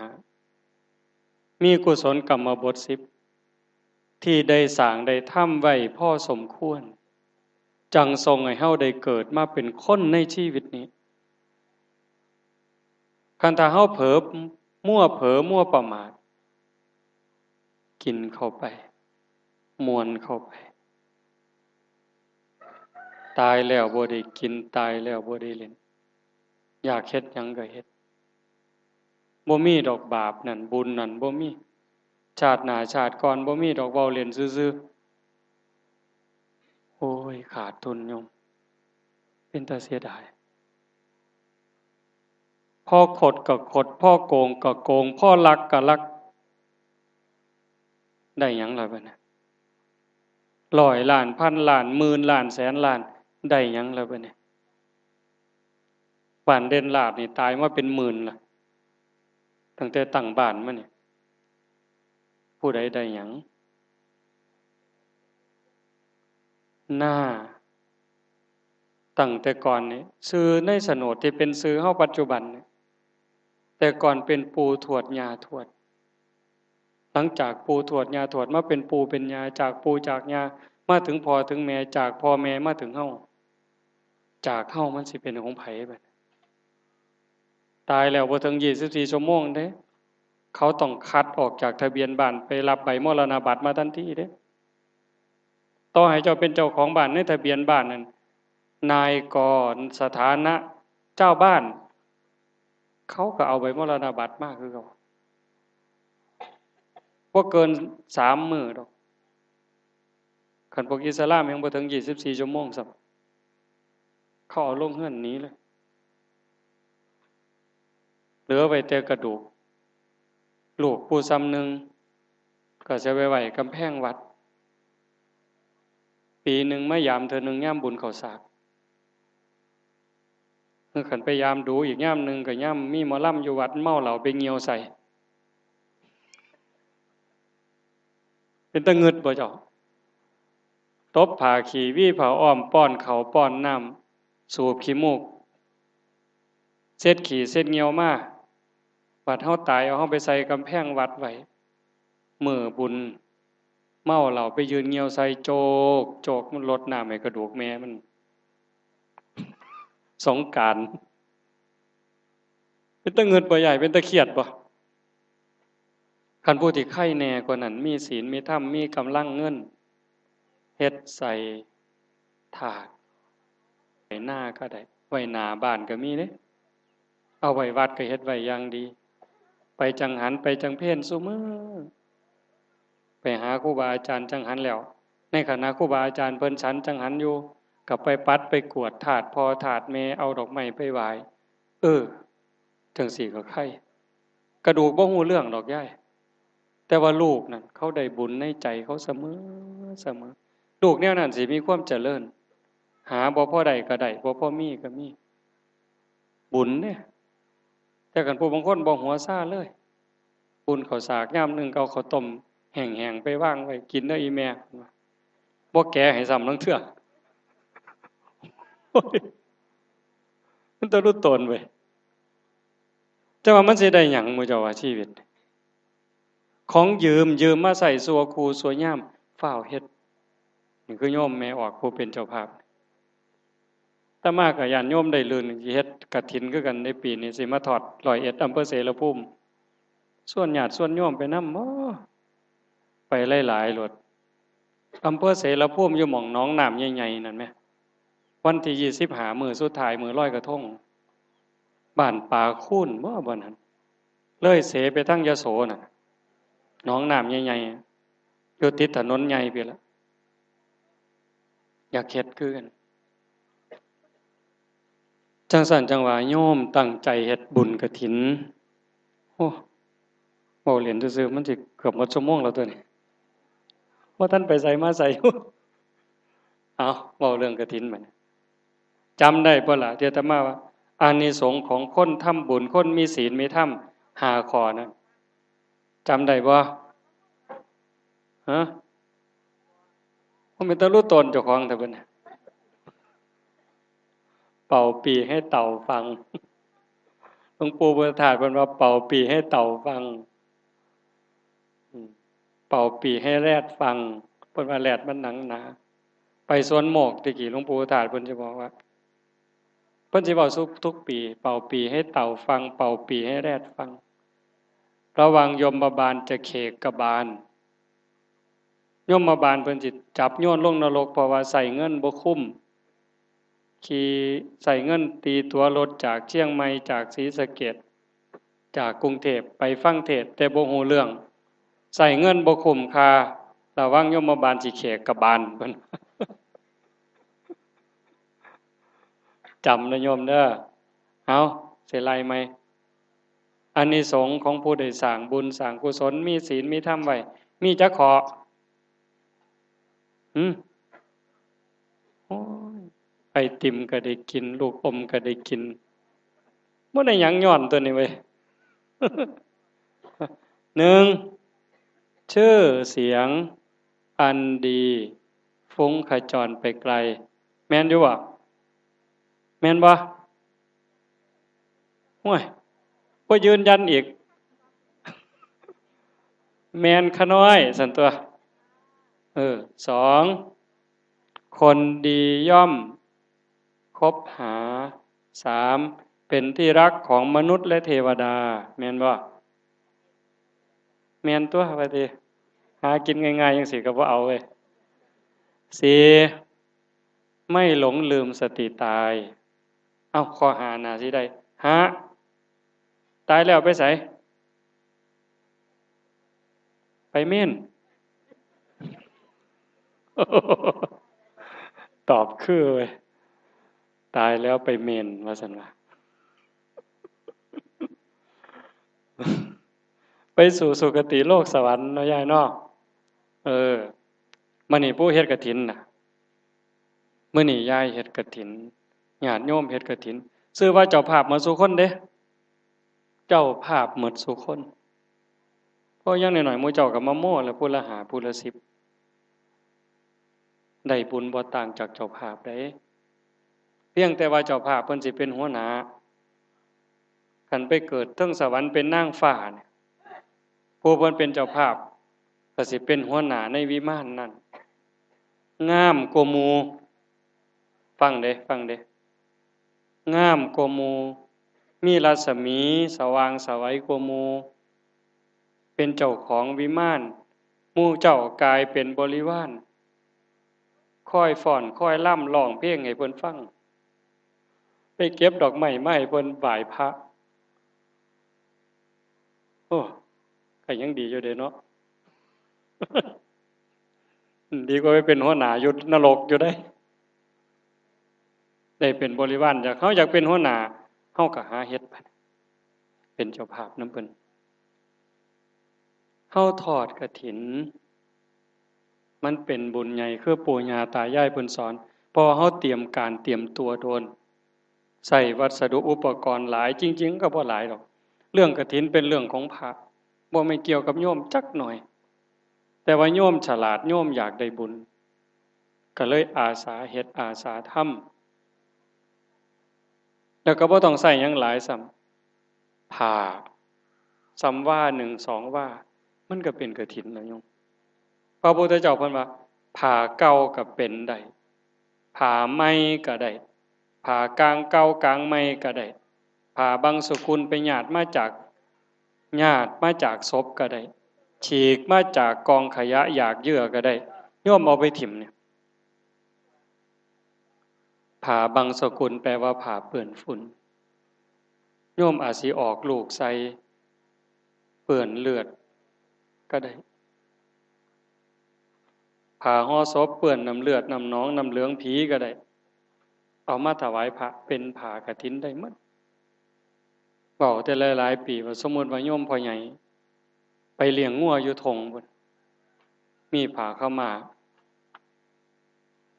มีกุศลกรรมบท10ที่ได้สร้างได้ทำไว้พอสมควรจังทรงให้เฮาได้เกิดมาเป็นคนในชีวิตนี้คันถ้าเฮาเผลอมั่วประมาทกินเข้าไปมวนเข้าไปตายแล้วบ่ได้กินตายแล้วบ่ได้เล่นอยากเฮ็ดหยังก็เฮ็ดบ่มีดอกบาปนั่นบุญนั่นบ่มีชาติหน้าชาติก่อนบ่มีดอกเว้าเล่นซื่อๆโอ้ยขาดทุนโยมเป็นตาเสียดายพ่อขดก็ขดพ่อโกงก็โกงพ่อลักก็ลักได้หยังล่ะบัดนี้100 ล้านพันล้านหมื่นล้านแสนล้านได้หยังล่ะบัดนี้บ้านเด่นลาภนี่ตายมาเป็นหมื่นล่ะตั้งแต่ตั้งบ้านมานี่ผู้ใดได้หยังหน้าตั้งแต่ก่อนนี่ชื่อในโฉนดที่เป็นชื่อเฮาปัจจุบันนี่แต่ก่อนเป็นปู่ทวดย่าทวดหลังจากปู่ทวดย่าทวดมาเป็นปู่เป็นย่าจากปู่จากย่ามาถึงพ่อถึงแม่จากพ่อแม่มาถึงเฮาจากเฮามันสิเป็นของไผบัดตายแล้วบ่ถึง24ชั่วโมงเด้เขาต้องคัดออกจากทะเบียนบ้านไปรับใบมรณบัตรมาทันทีเด้ต่อให้เจ้าเป็นเจ้าของบ้านในทะเบียนบ้านนั้นนายกสถานะเจ้าบ้านเขาก็เอาใบมรณบัตรมาคือเขาบ่เกิน3 มื้อดอกคันพวกอิสลามยังบ่ถึง24ชั่วโมงซับเขาเอาลงเฮือนหนีเลยเหลือไว้แต่กระดูกลูกผู้ซ้ำหนึ่งก็จะไว้กำแพงวัดปีหนึ่งมายามเธอหนึ่งย่ามบุญเขาสากเมื่อขันไปยามดูอีกย่ามหนึ่งก็ย่ามมีหมอลำอยู่วัดเมาเหล่าไปเงียวใส่เป็นตะเงิดบ่เจ้าตบผ่าขี่วี่เผาอ้อมป้อนเขาป้อนน้ำสูบขี้มูกเซ็ดขี่เซ็ดเงียวมาวัดเฮาตายเอาเฮาไปใส่กำแพงวัดไว้มื้อบุญเมาเหล่าไปยืนเงียวใส่โจกมันลดน้ำให้กระดูกแม่มันสงกรานต์เป็นตะเงิดบ่ใหญ่เป็นตะเคียดบ่คันผู้ที่ไข้แน่กว่านั้นมีศีลมีธรรมมีกำลังเงินเฮ็ดใส่ถาดไว้หน้าก็ได้ไว้หน้าบ้านก็มีเด้เอาไว้วัดก็เฮ็ดไว้อย่างดีไปจังหันไปจังเพ็ญซุมื้อไป หาครูบาอาจารย์จังหันแล้วในขณะครูบาอาจารย์เพิ่นฉันจังหันอยู่กับไปปัดไปกวดถาดพอถาดเมเอาดอกไม้ไปไหว้จังสี่ก็ไข่กระดูกบ่ฮู้เรื่องดอกย่ายแต่ว่าลูกนั่นเขาได้บุญในใจเขาเสมอเสมอลูกแนวนั้นสิมีความเจริญหาบ่พอใดก็ได้บ่พอมีก็มีบุญเนี่ยแต่กันผู้บางคนบ่หัวซ่าเลยบุญข้าวสากยามนึงเอาข้าวต้มแห้งๆไปวางไว้กินเด้ออีแม่บ่แก่ให้ซ้ำลังเทื่อมันต้องรู้ตนเว้ยแต่ว่ามันสิได้หยังหมู่เจ้าว่าชีวิตของยืมมาใส่สัวครูสัวย่ามฝ้าวเฮ็ดนี่คือโยมแม่ออกผู้เป็นเจ้าภาพแต่มากกับญาติโยมได้ลื่นสิเฮ็ดกฐินคือกันในปีนี้สิมาทอด101อำเภอเสรภูมิส่วนญาติส่วนโยมไปนำไปหลายๆโลดอำเภอเสรภูมิอยู่หม่องหนองน้ำใหญ่ๆนั่นแหมวันที่25มื้อสุดท้ายมื้อลอยกระทงบ้านป่าคูนบ่นั้นเลยเสไปทางยโสน่ะหนองน้ำใหญ่ๆอยู่ติดถนนใหญ่ไปแล้วอยากเฮ็ดคือกันจังสั่นจังว่าโยมตั้งใจเฮ็ดบุญกฐินโอ้เว้าเล่นซื่อๆมันสิเกือบหมดชั่วโมงแล้วตัวนี้ว่าท่านไปใส่มาใส่อยู่เอาเว้าเรื่องกฐินบัดนี้จำได้บ่ล่ะที่อาตมาว่าอานิสงส์ของคนทำบุญคนมีศีลมีธรรม5ข้อนั้นจำได้บ่ฮะผมเป็นตารู้ตนเจ้าของแต่บัดนี้เป่าปีให้เต่าฟังหลวงปู่บุญธาตุเพิ่นว่าเป่าปีให้เต่าฟังเป่าปีให้แรดฟังเพิ่นว่าแรดมันหนังหนาไปสวนโมกตะกี้หลวงปู่บุญธาตุเพิ่นจะบอกว่าเพิ่นสิเว้าทุกปีเป่าปีให้เต่าฟังเป่าปีให้แรดฟังระวังยมบาลจะเขกกบาลยมบาลเพิ่นสิจับโยนลงนรกเพราะว่าใส่เงินบ่คุ้มขี่ใส่เงินตีตั๋วรถจากเชียงใหม่จากศรีสะเกษจากกรุงเทพไปฟังเทศน์แต่บ่ฮู้เรื่องใส่เงินบ่คุ้มค่าระวังยมบาลสิเขกกบาลเพิ่นจำนะโยมเด้อเอาสิไล่ไหมอานิสงส์ของผู้ได้สร้างบุญสร้างกุศลมีศีลมีธรรมไว้มีจักข้อโอ้ยไอติมก็ได้กินลูกอมก็ได้กินบ่ได้หยังย้อนตัวนี้เว้ย 1ชื่อเสียงอันดีฟุ้งขจรไปไกลแม่นอยู่บ่แม่นบ่โอ้ยบ่ยืนยันอีกแม่นขะน้อยซั่นตัว2คนดีย่อมคบหา3เป็นที่รักของมนุษย์และเทวดาแม่นบ่แม่นตัวว่าติหากินง่ายๆจังซี่ก็บ่เอาเว้ย4ไม่หลงลืมสติตายเอ้าข้อหาน่าสิได้หาตายแล้วไปไสไปเม่น ตอบคือเว้ยตายแล้วไปเมนว่าซั่นว่าไปสู่สุคติโลกสวรรค์เนาะยายเนาะมื้อนี้ผู้เฮ็ดกฐินน่ะมื้อนี้ยายเฮ็ดกฐินญาติโยมเฮ็ดกฐินชื่อว่าเจ้าภาพหมดซุคนเด้เจ้าภาพหมดซุคนเพราะอย่างน้อยๆหมู่เจ้าก็มาโม้แล้วผู้ละ5ผู้ละ10ได้บุญบ่ต่างจากเจ้าภาพได้เพียงแต่ว่าเจ้าภาพเพิ่นสิเป็นหัวหน้าคันไปเกิดเทิงสวรรค์เป็นนางฟ้าเนี่ยผู้เพิ่นเป็นเจ้าภาพก็สิเป็นหัวหน้าในวิมานนั้นงามกว่าหมู่ฟังเด้งามกว่าหมู่มีรัศมีสว่างไสวกว่าหมู่เป็นเจ้าของวิมานหมู่เจ้ากลายเป็นบริวารคอยฟ้อนคอยร่ำร้องเพลงให้เพิ่นฟังไปเก็บดอกไม้มาให้เพิ่นไหว้พระโอ้ก็ยังดีอยู่เด้เนาะ ดีกว่าไปเป็นหัวหน้าอยู่นรกอยู่ได้เป็นบริวารจากเขาอยากเป็นหัวหน้าเฮาก็หาเฮ็ดไปเป็นเจ้าภาพนำเพิ่นเฮาทอดกฐินมันเป็นบุญใหญ่คือปู่ย่าตายายเพิ่นสอนเพราะเฮาเตรียมการเตรียมตัวโดนใส่วัสดุอุปกรณ์หลายจริงๆก็บ่หลายหรอกเรื่องกฐินเป็นเรื่องของพระบ่ไม่เกี่ยวกับโยมจักหน่อยแต่ว่าโยมฉลาดโยมอยากได้บุญก็เลยอาสาเฮ็ดอาสาทำแล้วก็บ่ต้องใส่หยังหลายซ้ำผ้าซ้ำว่า1 2ว่ามันก็เป็นกฐินแล้วโยมพระพุทธเจ้าเพิ่นว่าผ้าเก่าก็เป็นได้ผ้าใหม่ก็ได้ผ้ากลางเก่ากลางใหม่ก็ได้ผ้าบางสกุลไปญาติมาจากศพก็ได้ฉีกมาจากกองขยะอยากเยื่อก็ได้โยมเอาไปถิ่มเนี่ยผ้าบางสกุลแปลว่าผ้าเปื้อนฝุ่นโยมอาจสิออกลูกใส่เปื้อนเลือดก็ได้ผ้าห่อศพเปื้อนน้ำเลือดน้ำหนองน้ำเหลืองผีก็ได้เอามาถวายพระเป็นผ้ากฐินได้หมดเว้าแต่หลายๆปีว่าสมมุติว่าโยมพ่อใหญ่ไปเลี้ยงงัวอยู่ทงพุ่นมีผ้าขาวม้า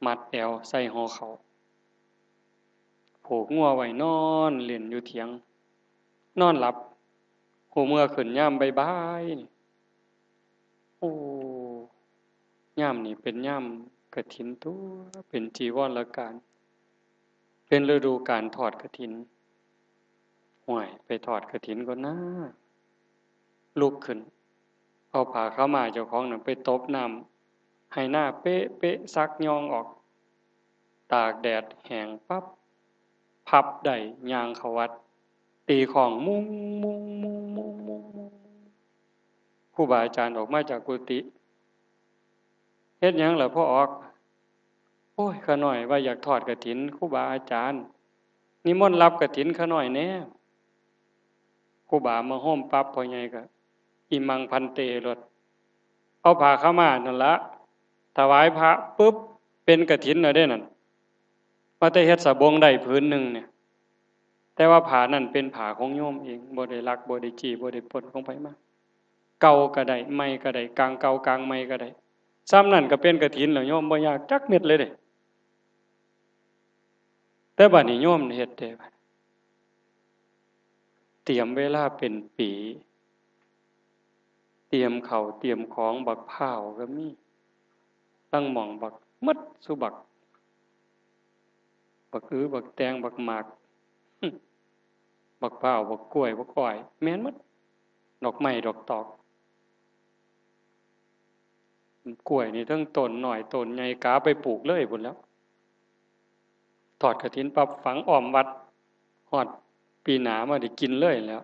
มัดแอวใส่ห่อข้าวผูกงัวไว้นอนเล่นอยู่เถียงนอนหลับหูเมื่อขึ้นยามบ่ายๆนี่โอ้ยามนี่เป็นยามกฐินตัวเป็นจีวรการเป็นฤดูการทอดกฐินห่วยไปทอดกฐินก่อนนะลุกขึ้นเอาผ้าขาวม้าเจ้าของนั่นไปตบน้ำให้หน้าเป๊ะๆซักยองออกตากแดดแห้งปั๊บพับได้ย่างเข้าวัดตีของมุงมุงมุงมุงมุงมุงครูบาอาจารย์ออกมาจากกุฏิเฮ็ดหยังล่ะพ่อออกโอ้ยข้าน้อยว่าอยากทอดกฐินครูบาอาจารย์นิมนต์รับกฐินข้าน้อยแหน่ครูบามาโฮมปั๊บพ่อใหญ่ก็อิมังพันเตรถเอาผ้าขาวม้านั่นละถวายพระปึ๊บเป็นกฐินน่ะเด้นั่นว่าแต่เฮ็ดสบงได้ผืนหนึ่งเนี่ยแต่ว่าผ้านั่นเป็นผ้าของโยมเองบ่ได้ลักบ่ได้จี้บ่ได้ปล้นของไผมาเก่าก็ได้ใหม่ก็ได้กลางเก่ากลางใหม่ก็ได้ซ้ำนั่นก็เป็นกฐินแล้วโยมบ่ยากจักเม็ดเลยเด้แต่บัดนี้โยมเฮ็ดได้บัดเตรียมเวลาเป็นปีเตรียมข้าวเตรียมของบักพร้าวก็มีตั้งหม่องบักมดสุบักบักแตงบักหมากบักพร้าวบักกล้วยบักอ้อยแม่นหมดดอกไม้ดอกตอกกล้วยนี่ทั้งต้นน้อยต้นใหญ่กาไปปลูกเลยพุ่นแล้วทอดกฐินปั๊บฝังอ้อมวัดฮอดปีหน้ามาได้กินเลยแล้ว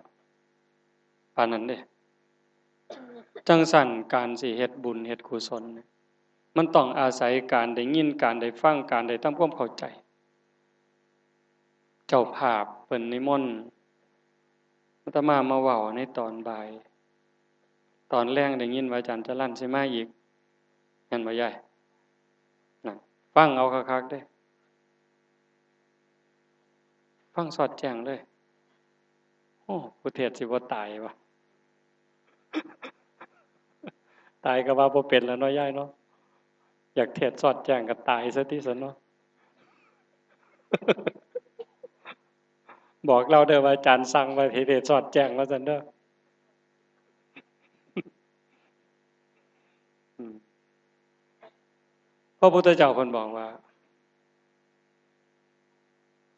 ปานนั้นเด้จังสั่นการสิเฮ็ดบุญเฮ็ดกุศลเนี่ยมันต้องอาศัยการได้ยินการได้ฟังการได้ทำความเข้าใจเจ้าภาพเพิ่นนิมนต์อาตมาเว้าในตอนบ่ายตอนแลงได้ยินว่าอาจารย์จรัญสิมาอีกนั่นบ่ยายนั่นฟังเอาคักๆเด้ฟังสอดแจ้งเลยโอ้ผู้เทศสิบ่ตายวะตายก็ว่าบ่เป็นแล้วเนาะยายเนาะอยากเทศสอดแจ้งก็ตายซะติซั่นเนาะ บอกเราเด้อว่าอาจารย์สั่งว่าให้เทศสอดแจ้งว่าซั่นเด้อพระพุทธเจ้าเพิ่นบอกว่า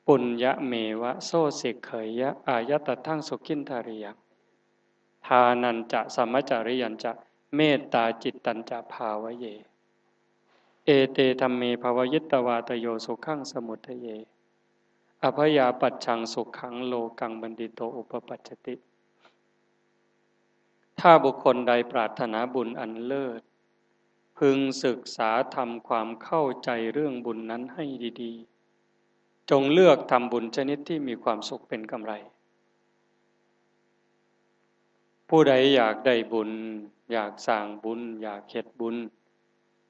ปุญญเมวะโสสิกเขยะอายตทังสุขินทาริยังทานันจะสัมมจาริยันจะเมตตาจิตตัญจะภาวะเยเอเตธัมเมภวยิตตวาตโยสุขังสมุทัยเยอภยาปัจฉังสุขังโลกังบันดิโตอุปปัชชติถ้าบุคคลใดปรารถนาบุญอันเลิศพึงศึกษาทำความเข้าใจเรื่องบุญนั้นให้ดีๆจงเลือกทำบุญชนิดที่มีความสุขเป็นกำไรผู้ใดอยากได้บุญ อยากสร้างบุญอยากเฮ็ดบุญ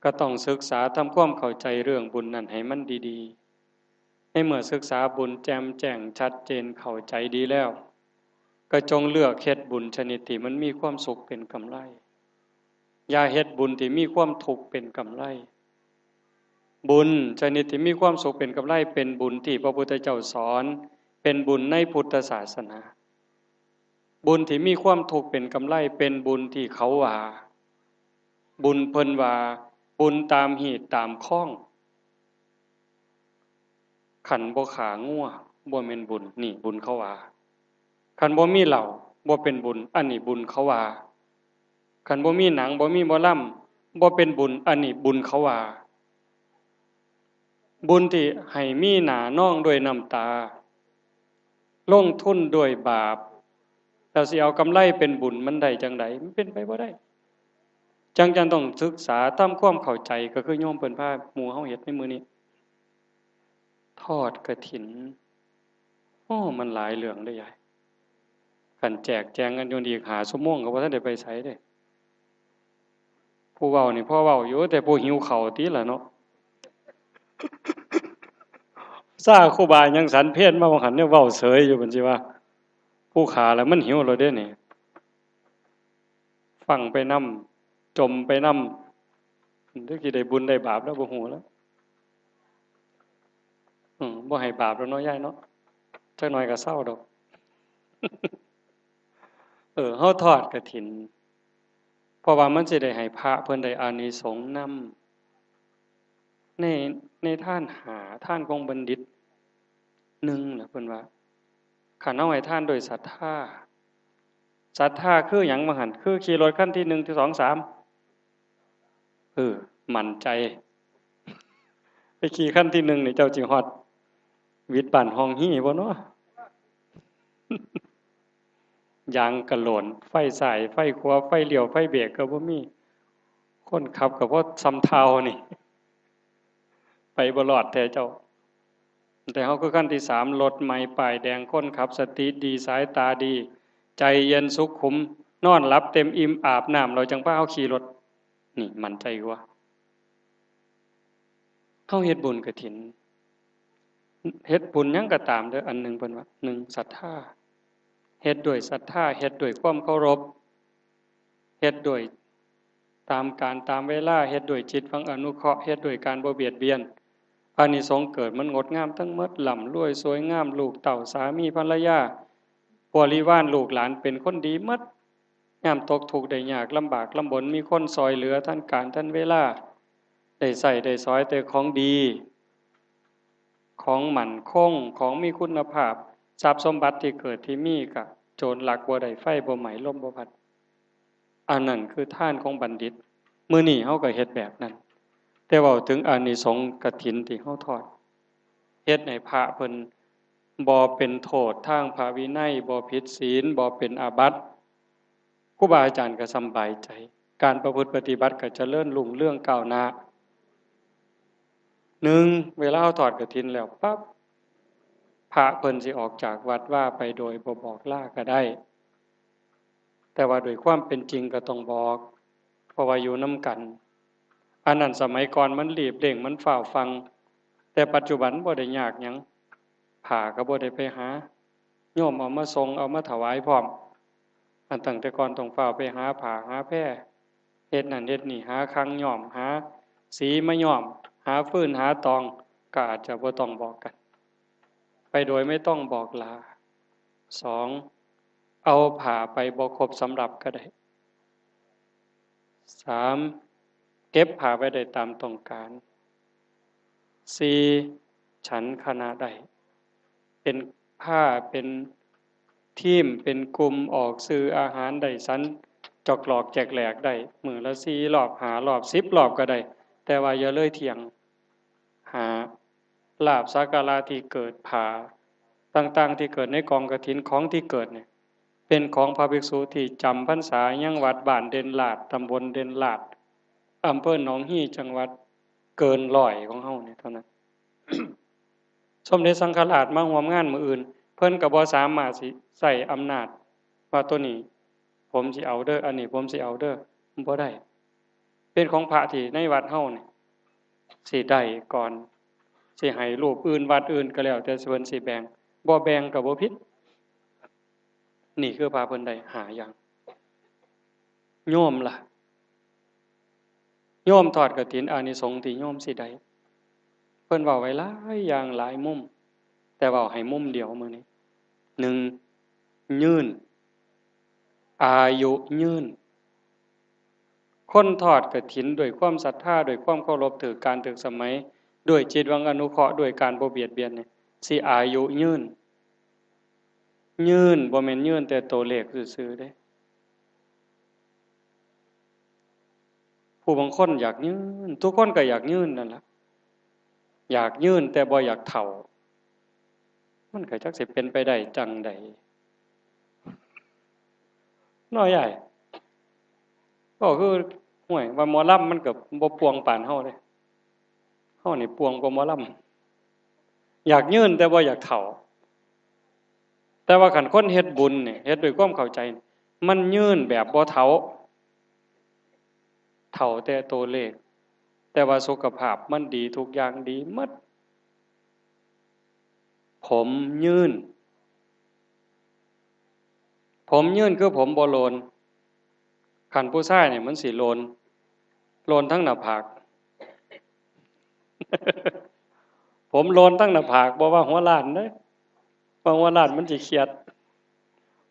ก็ต้องศึกษาทำความเข้าใจเรื่องบุญนั้นให้มันดีๆให้เมื่อศึกษาบุญแจ่มแจ้งชัดเจนเข้าใจดีแล้วก็จงเลือกเฮ็ดบุญชนิดที่มันมีความสุขเป็นกำไรอย่าเฮ็ดบุญที่มีความทุกข์เป็นกำไรบุญชนิดที่มีความสุขเป็นกำไรเป็นบุญที่พระพุทธเจ้าสอนเป็นบุญในพุทธศาสนาบุญที่มีความทุกข์เป็นกำไรเป็นบุญที่เขาว่าบุญเพิ่นว่าบุญตามหีดตามข้องขันบ่ขางัวบ่แม่นบุญนี่บุญเขาว่าขันบ่มีเหล้าบ่เป็นบุญอันนี้บุญเขาว่าขันบ่มีหนังบ่มีหมอลำบ่เป็นบุญอันนี้บุญเขาว่าบุญที่ให้มีหน้าน้องด้วยน้ำตาลงทุนด้วยบาปแล้วสิเอากำไรเป็นบุญมันได้จังไดมันเป็นไปบ่ได้จังต้องศึกษาทำความเข้าใจก็คือโยมเพิ่นพาหมู่เฮาเฮ็ดในมื้อนี้ทอดกฐินมันหลายเรื่องเด้อยายคันแจกแจงกันอยู่อีก5ชั่วโมงก็บ่ทันได้ไปไสเด้ผู้เว้านี่พอเว้าอยู่แต่ผู้หิวข้าวติล่ะเนาะซาครูบายังสันเพศมาบ่หันเนี่ยเว้าเสยอยู่บัดสิว่าผู้ขาแล้วมันหิวแล้วเด้นี่ฟังไปนำจมไปนำจักสิได้บุญได้บาปแล้วบ่ฮู้แล้วบ่ให้บาปแล้วเนาะยายเนาะจักหน่อยก็เศร้าดอกเฮาทอดกฐินเพราะว่ามันสิได้ให้พระเพิ่นได้อานิสงส์นำในท่านหาท่านของบัณฑิต1น่ะเพิ่นว่าคันเอาให้ท่านโดยศรัทธาคือหยังว่าหั่นคือขี่รถคันที่1ที่2 3มั่นใจไปขี่คันที่1นี่เจ้าจิฮอดวิทย์บ้านห้องฮี่บ่เนาะยางกระโหลนไฟสายไฟขวาไฟเลี้ยวไฟเบรกก็บ่มีคนขับก็บ่ซ้ำเท่านี่ไปบ่รอดแท้เจ้าแต่เฮาคือขั้นที่3รถใหม่ป้ายแดงคนขับสติดีสายตาดีใจเย็นสุขุมนอนหลับเต็มอิ่มอาบน้ำเราจังพาเฮาขี่รถนี่มั่นใจกว่าเฮาเฮ็ดบุญกฐินเฮ็ดบุญหยังก็ตามเด้ออันนึงเพิ่นว่า1ศรัทธาเฮ็ดด้วยศรัทธาเฮ็ดด้วยความเคารพเฮ็ดด้วยตามการตามเวลาเฮ็ดด้วยจิตฝังอนุเคราะห์เฮ็ดด้วยการบ่เบียดเบียนอานิสงส์เกิดมันงดงามทั้งหมดร่ำรวยสวยงามลูกเต้าสามีภรรยาบริวารลูกหลานเป็นคนดีหมดยามตกทุกข์ได้ยากลำบากลำบนมีคนซอยเหลือทันการทันเวลาได้ใส่ได้สอยแต่ของดีของมั่นคงของมีคุณภาพทรัพย์สมบัติที่เกิดที่มีก็โจรลักบ่ได้ไฟบ่ไหม้ลมบ่พัดอันนั้นคือทานของบัณฑิตมื้อนี้เฮาก็เฮ็ดแบบนั้นแต่เว้าถึงอานิสงส์กฐินที่เฮาทอดเฮ็ดให้พระเพิ่นบ่เป็นโทษทางพระวินัยบ่ผิดศีลบ่เป็นอาบัติครูบาอาจารย์ก็สำบายใจการประพฤติปฏิบัติก็เจริญรุ่งเรืองก้าวหน้า1เวลาเฮาทอดกฐินแล้วปั๊บพระเพิ่นสิออกจากวัดว่าไปโดยบ่บอกลาก็ได้แต่ว่าโดยความเป็นจริงก็ต้องบอกเพราะว่าอยู่นำกันอันนั้นสมัยก่อนมันรีบเร่งมันฝ่าวฟังแต่ปัจจุบันบ่ได้ยากหยังผ้าก็บ่ได้ไปหาโยมเอามาส่งเอามาถวายพร้อมอันตั้งแต่ก่อนต้องฝ่าวไปหาผ้าหาแพร่เฮ็ดนั่นเฮ็ดนี่หาคังย้อมหาสีมาย้อมหาฟืนหาตองก็อาจจะบ่ต้องบอกกันไปโดยไม่ต้องบอกลา2เอาผ้าไปบ่ครบสำหรับก็ได้3เก็บผ้าไว้ได้ตามต้องการ4ฉันคณะใดเป็นผ้าเป็นทีมเป็นกลุ่มออกซื้ออาหารได้สันจอกหลอกแจกแหลกได้มื้อละ4รอบ5รอบ10รอบก็ได้แต่ว่าอย่าเลยเที่ยงหาลาภสักการะที่เกิดผ้าต่างๆที่เกิดในกองกฐินของที่เกิดเนี่ยเป็นของพระภิกษุที่จำพรรษายังวัดบ้านเด่นลาดตำบลเด่นลาดอำเภอหนองฮีจังหวัดเกิน100ของเฮาเนี่ยเท่านั้น สมเด็จสังฆราชมาร่วมงานมื้ออื่นเพิ่นก็บ่สามารถสิใช้อำนาจว่าตัวนี้ผมสิเอาเด้ออันนี้ผมสิเอาเด้อ บ่ได้เป็นของพระที่ในวัดเฮานี่สิได้ก่อนสิให้รูปอื่นวัดอื่นก็แล้วแต่เพิ่นสิแบ่งบ่แบ่งก็บ่ผิดนี่คือพระเพิ่นได้หาอย่างโยมล่ะโยมทอดกฐินอานิสงส์ที่โยมสิได้เพิ่นเว้าไว้หลายอย่างหลายมุมแต่เว้าให้มุมเดียวมื้อนี้1ยืนอายุยืนคนทอดกฐินด้วยความศรัทธาด้วยความเคารพถือการถือสมัยด้วยจิตหวังอนุเคราะห์ด้วยการบ่เบียดเบียนนี่สิอายุยืนบ่แม่นยืนแต่ตัวเลขซื่อๆเด้ผู้บางคนอยากยืนทุกคนก็อยากยืนนั่นล่ะอยากยืนแต่บ่อยากเฒ่ามันก็จักสิเป็นไปได้จังใดน้อยใหญ่ก็คือห่วยว่าหมอลำมันก็บ่ปวงปานเฮาเด้เฮานี่ปวงกว่าหมอลำอยากยืนแต่บ่อยากเฒ่าแต่ว่าคันคนเฮ็ดบุญนี่เฮ็ดด้วยความเข้าใจมันยืนแบบบ่เฒ่าแต่ตัวเลขแต่ว่าสุขภาพมันดีทุกอย่างดีหมดผมยืนคือผมบ่โลนคันผู้ชายนี่มันสิโลนทั้งหน้าผาก ผมโลนทั้งหน้าผากบ่ว่าหัวล้านเด้ว่าหัวล้านมันสิเครียด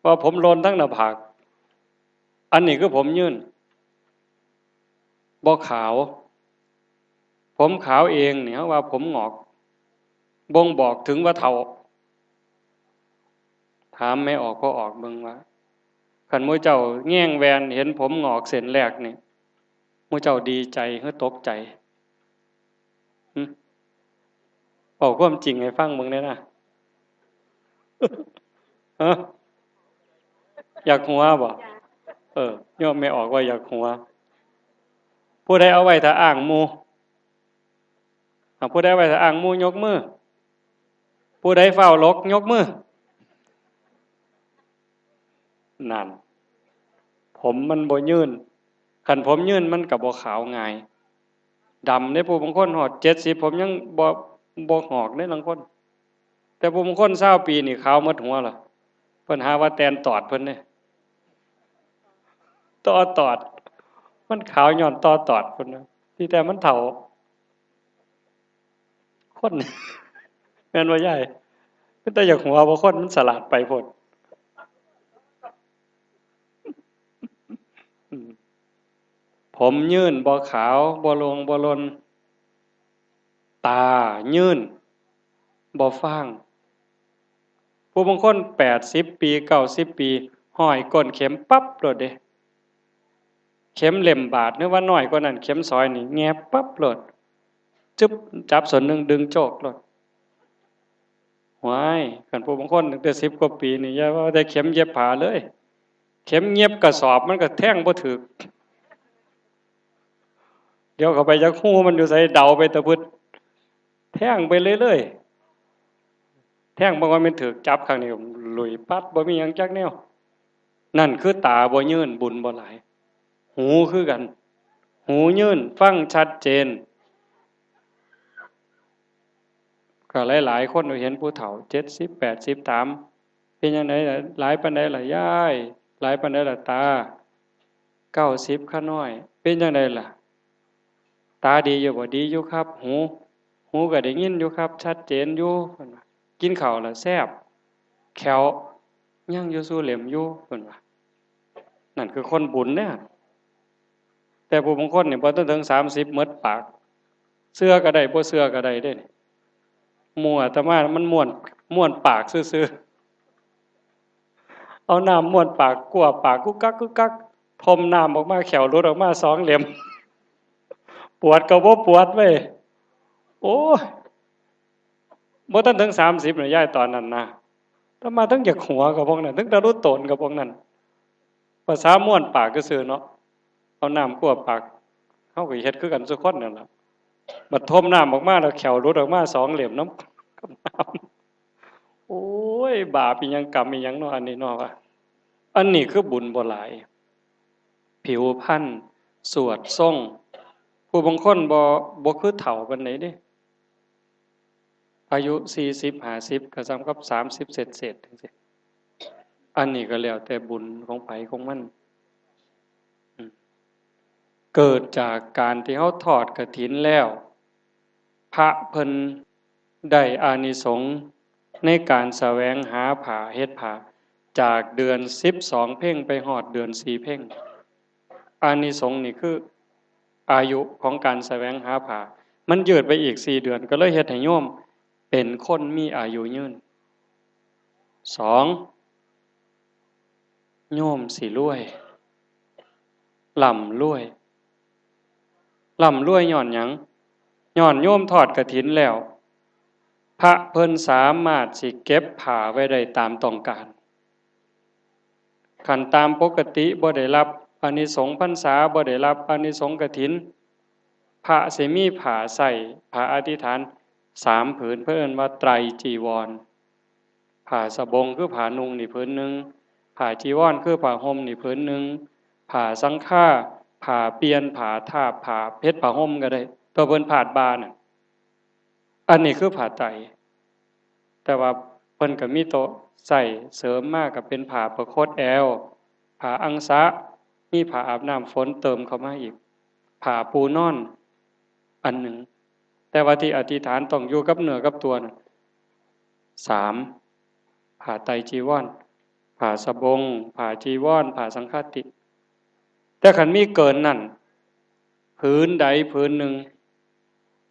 ว่าผมโลนทั้งหน้าผากอันนี้คือผมยืนบ่ขาวผมขาวเองเนี่ยว่าผมหงอกบ่งบอกถึงว่าเฒ่าถามไม่ออกก็ออกเบิ่งว่าคันหมู่เจ้าแง่งแวนเห็นผมหงอกเส้นแรกนี่หมู่เจ้าดีใจหรือตกใจหึบอกความจริงให้ฟังเบิ่งได้นะฮะอยากหัวบ่ยอมไม่ออกว่าอยากหัวผู้ใดเอาไว้ถ้าอ้างหมู่ผู้ใดไว้ถ้าอ้างหมู่ยกมือผู้ใดเฝ้าลกยกมือนั่นผมมันบ่ยืนคันผมยืนมันก็บ่ขาวง่ายดำในผู้บางคนฮอด70ผมยังบ่หอกในบางคนแต่ผู้บางคน20ปีนี่ขาวหมดหัวล่ะเพิ่นหาว่าแตนตอดเพิ่นเด้ตอดมันขาวย้อนตอดเพิ่นที่แต่มันเฒ่าคนแม่นบ่ยายแต่อยากหัวบ่คนมันสลาดไปโพดผมยืนบ่ขาวบ่ลงบ่ลนตายืนบ่ฟ้างผู้บางคน80ปี90ปีห้อยก้นเข็มปั๊บโลดเด้เข็มเล่มบาดนึกว่าน้อยกว่านั้นเข็มซอยนี่แงบปั๊บโลดจึ๊บจับส่วนหนึ่งดึงโจกโลดว้ายคันผู้บางคนตั้งแต่10กว่าปีนี่อย่าว่าแต่เข็มเย็บผ้าเลยเข็มเย็บกระสอบมันก็แทงบ่ถึกเดี๋ยวเข้าไปจักฮู้มันอยู่ไสเดาไปตะพึดแทงไปเรื่อยๆแทงบ่ว่ามันถึกจับข้างนี้ลุยปัดบ่มีหยังจักแนวนั่นคือตาบ่ยืนบุญบ่หลายหูคือกันหูยืนฟังชัดเจนก็หลายๆคนเห็นผู้เฒ่า70 80ถามเป็นจังได๋หลายปานใดล่ะยายหลายปานใดล่ะตา90ข้าน้อยเป็นจังได๋ล่ะตาดีอยู่บ่ดีอยู่ครับหูก็ได้ยินอยู่ครับชัดเจนอยู่เพิ่นว่ากินข้าวแล้วแซ่บแขวยังอยู่สู่เหล็มอยู่เพิ่นว่านั่นคือคนบุญเด้อแต่ผู้บางคนนี่บ่ต้องถึง30หมดปากเชื่อก็ได้บ่เชื่อก็ได้เด้นี่หมู่อาตมามันม่วนปากซื่อๆเอาน้ำม่วนปากกลัวปากกุกกักกุกกักพรมน้ำออกมาแขวหลุดออกมา2เหลี่ยมปวดก็บ่ปวดเว้ยโอ้ยบ่ทันถึง30น่ะยายตอนนั้นนะถ้ามาถึงอยากหัวกับพวกนั้นถึงตะรุตนกับพวกนั้นภาษาม่วนปากซื่อๆเนาะเอาน้ำกลัวปากเฮาก็เฮ็ดคือกันซุคนนั่นล่ะบัดทมน้ำออกมาแล้วแขวหลุดออกมา2เหลี่ยมน้ำกับน้ำโอ้ยบาปอีหยังกรรมอีหยังเนาะอันนี้เนาะว่าอันนี้คือบุญบ่หลายผิวพรรณ สวดทรงผู้บางคนบ่คือเฒ่าปานใดเด้อายุ40 50ก็ซ้ำกับ30เศษๆจังซี่อันนี้ก็แล้วแต่บุญของไผของมันอืมเกิดจากการที่เฮาทอดกฐินแล้วพระเพิ่นได้อานิสงส์ในการแสวงหาผ้าเฮ็ดผ้าจากเดือน12เพ็งไปฮอดเดือน4เพ็งอานิสงส์นี่คืออายุของการแสวงหาผ้ามันยืดไปอีก4เดือนก็เลยเฮ็ดให้โยมเป็นคนมีอายุยืน2โยมสิรวยร่ำรวยร่ำรวยย้อนหยังย้อนโยมทอดกฐินแล้วพระเพิ่นสามารถสิเก็บผ้าไว้ได้ตามต้องการคันตามปกติบ่ได้รับอานิสงส์พรรษาบ่ได้รับอานิสงส์กฐินพระสิมีผ้าใส่ผ้าอธิษฐาน3ผืนเพิ่นว่าไตรจีวรผ้าสบงคือผ้านุ่งนี่ผืนหนึงผ้าจีวรคือผ้าห่มนี่ผืนหนึงผ้าสังฆาผ้าเปียนผ้าทาบผ้าเพชรผ้าห่มก็ได้ตัวเพิ่นผาดบาน่ะอันนี้คือผ้าไตรแต่ว่าเพิ่นก็มีโตะใส่เสริมมากก็เป็นผ้าประคตแอวผ้าอังสะมีผ้าอาบน้ำฝนเติมเข้ามาอีกผ้าปูนอนอันหนึ่งแต่ว่าที่อธิษฐานต้องอยู่กับเนื้อกับตัวน่ะ3ผ้าไตรจีวรผ้าสบงผ้าจีวรผ้าสังฆาติแต่คันมีเกินนั่นผืนใดผืนหนึ่ง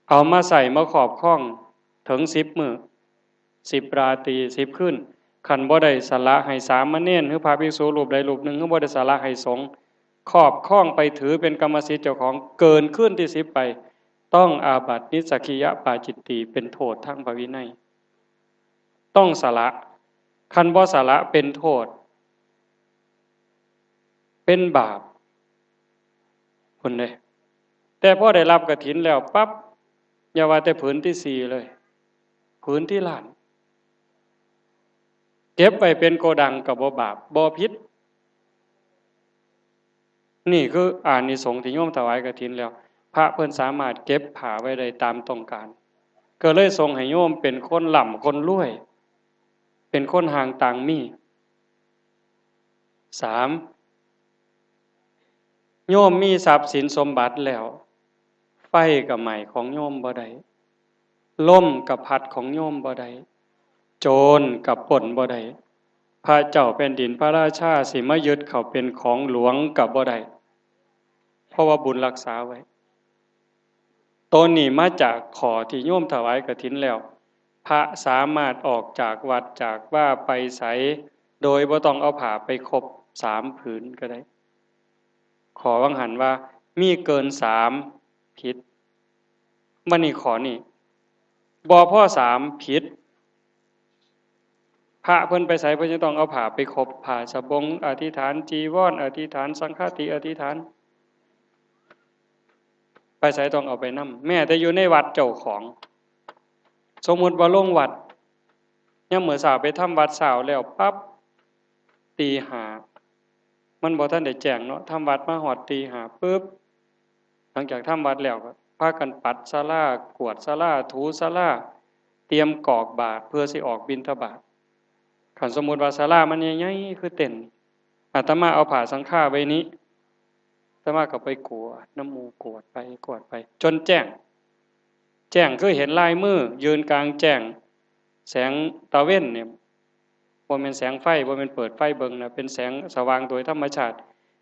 เอามาใส่มาขอบข้องถึง10มื้อ10ราตรี10คืนคันบ่ได้สละให้สามเณรหรือพระภิกษุรูปใดรูปหนึ่งหรือบ่ได้สละให้สงฆ์ขอบข้องไปถือเป็นกรรมสิทธิ์เจ้าของเกินคืนที่10ไปต้องอาบัตินิสสกิยปาจิตตีเป็นโทษทางพระวินัยต้องสละคันบ่สละเป็นโทษเป็นบาปพุ่นเด้แต่พอได้รับกฐินแล้วปั๊บอย่าว่าแต่ผืนที่4เลยผืนที่ล้านเก็บไว้เป็นโกดังก็บ่บาปบ่ผิดนี่คืออานิสงส์ที่โยมถวายกฐินแล้วพระเพิ่นสามารถเก็บผ้าไว้ได้ตามต้องการก็เลยทรงให้โยมเป็นคนร่ำคนรวยเป็นคนห่างต่างมี3โยมมีทรัพย์สินสมบัติแล้วไฟกับไหม้ของโยมบ่ได้ลมกับพัดของโยมบ่ได้โจรกับปล้นบ่ได้พระเจ้าแผ่นดินพระราชาสิมายึดเขาเป็นของหลวงกับบ่ได้เพราะว่าบุญรักษาไว้ตัวนี้มาจากขอที่โยมถวายกฐินแล้วพระสามารถออกจากวัดจากว่าไปไสโดยบ่ต้องเอาผ้าไปครบ3ผืนก็ได้ขอวังหันว่ามีเกิน3ผิดมันนี่ขอนี่บ่พอ3ผิดพระเพิ่นไปไสเพิ่นจะต้องเอาผ้าไปครบผ้าสบงอธิษฐานจีวรอธิษฐานสังฆาติอธิษฐานไปไสต้องเอาไปนำแม้แต่อยู่ในวัดเจ้าของสมมุติว่าลงวัดยามมื้อเช้าไปทำวัดเช้าแล้วปั๊บตีห้ามันบ่ทันได้แจ้งเนาะทำวัดมาฮอดตีห้าปึ๊บหลังจากทำวัดแล้วก็พากันปัดศาลากวาดศาลาถูศาลาเตรียมกรอกบาตรเพื่อสิออกบิณฑบาตคันสมมุติว่าศาลามันใหญ่ๆคือเต็นอาตมาเอาผ้าสังฆาไว้นี้อาตมาก็ไปกวดน้ำมูกกวดไปจนแจ้งคือเห็นลายมือยืนกลางแจ้งแสงตะเว้นเนี่ยบ่แม่นแสงไฟบ่แม่นเปิดไฟเบิ่งนะเป็นแสงสว่างโดยธรรมชาติ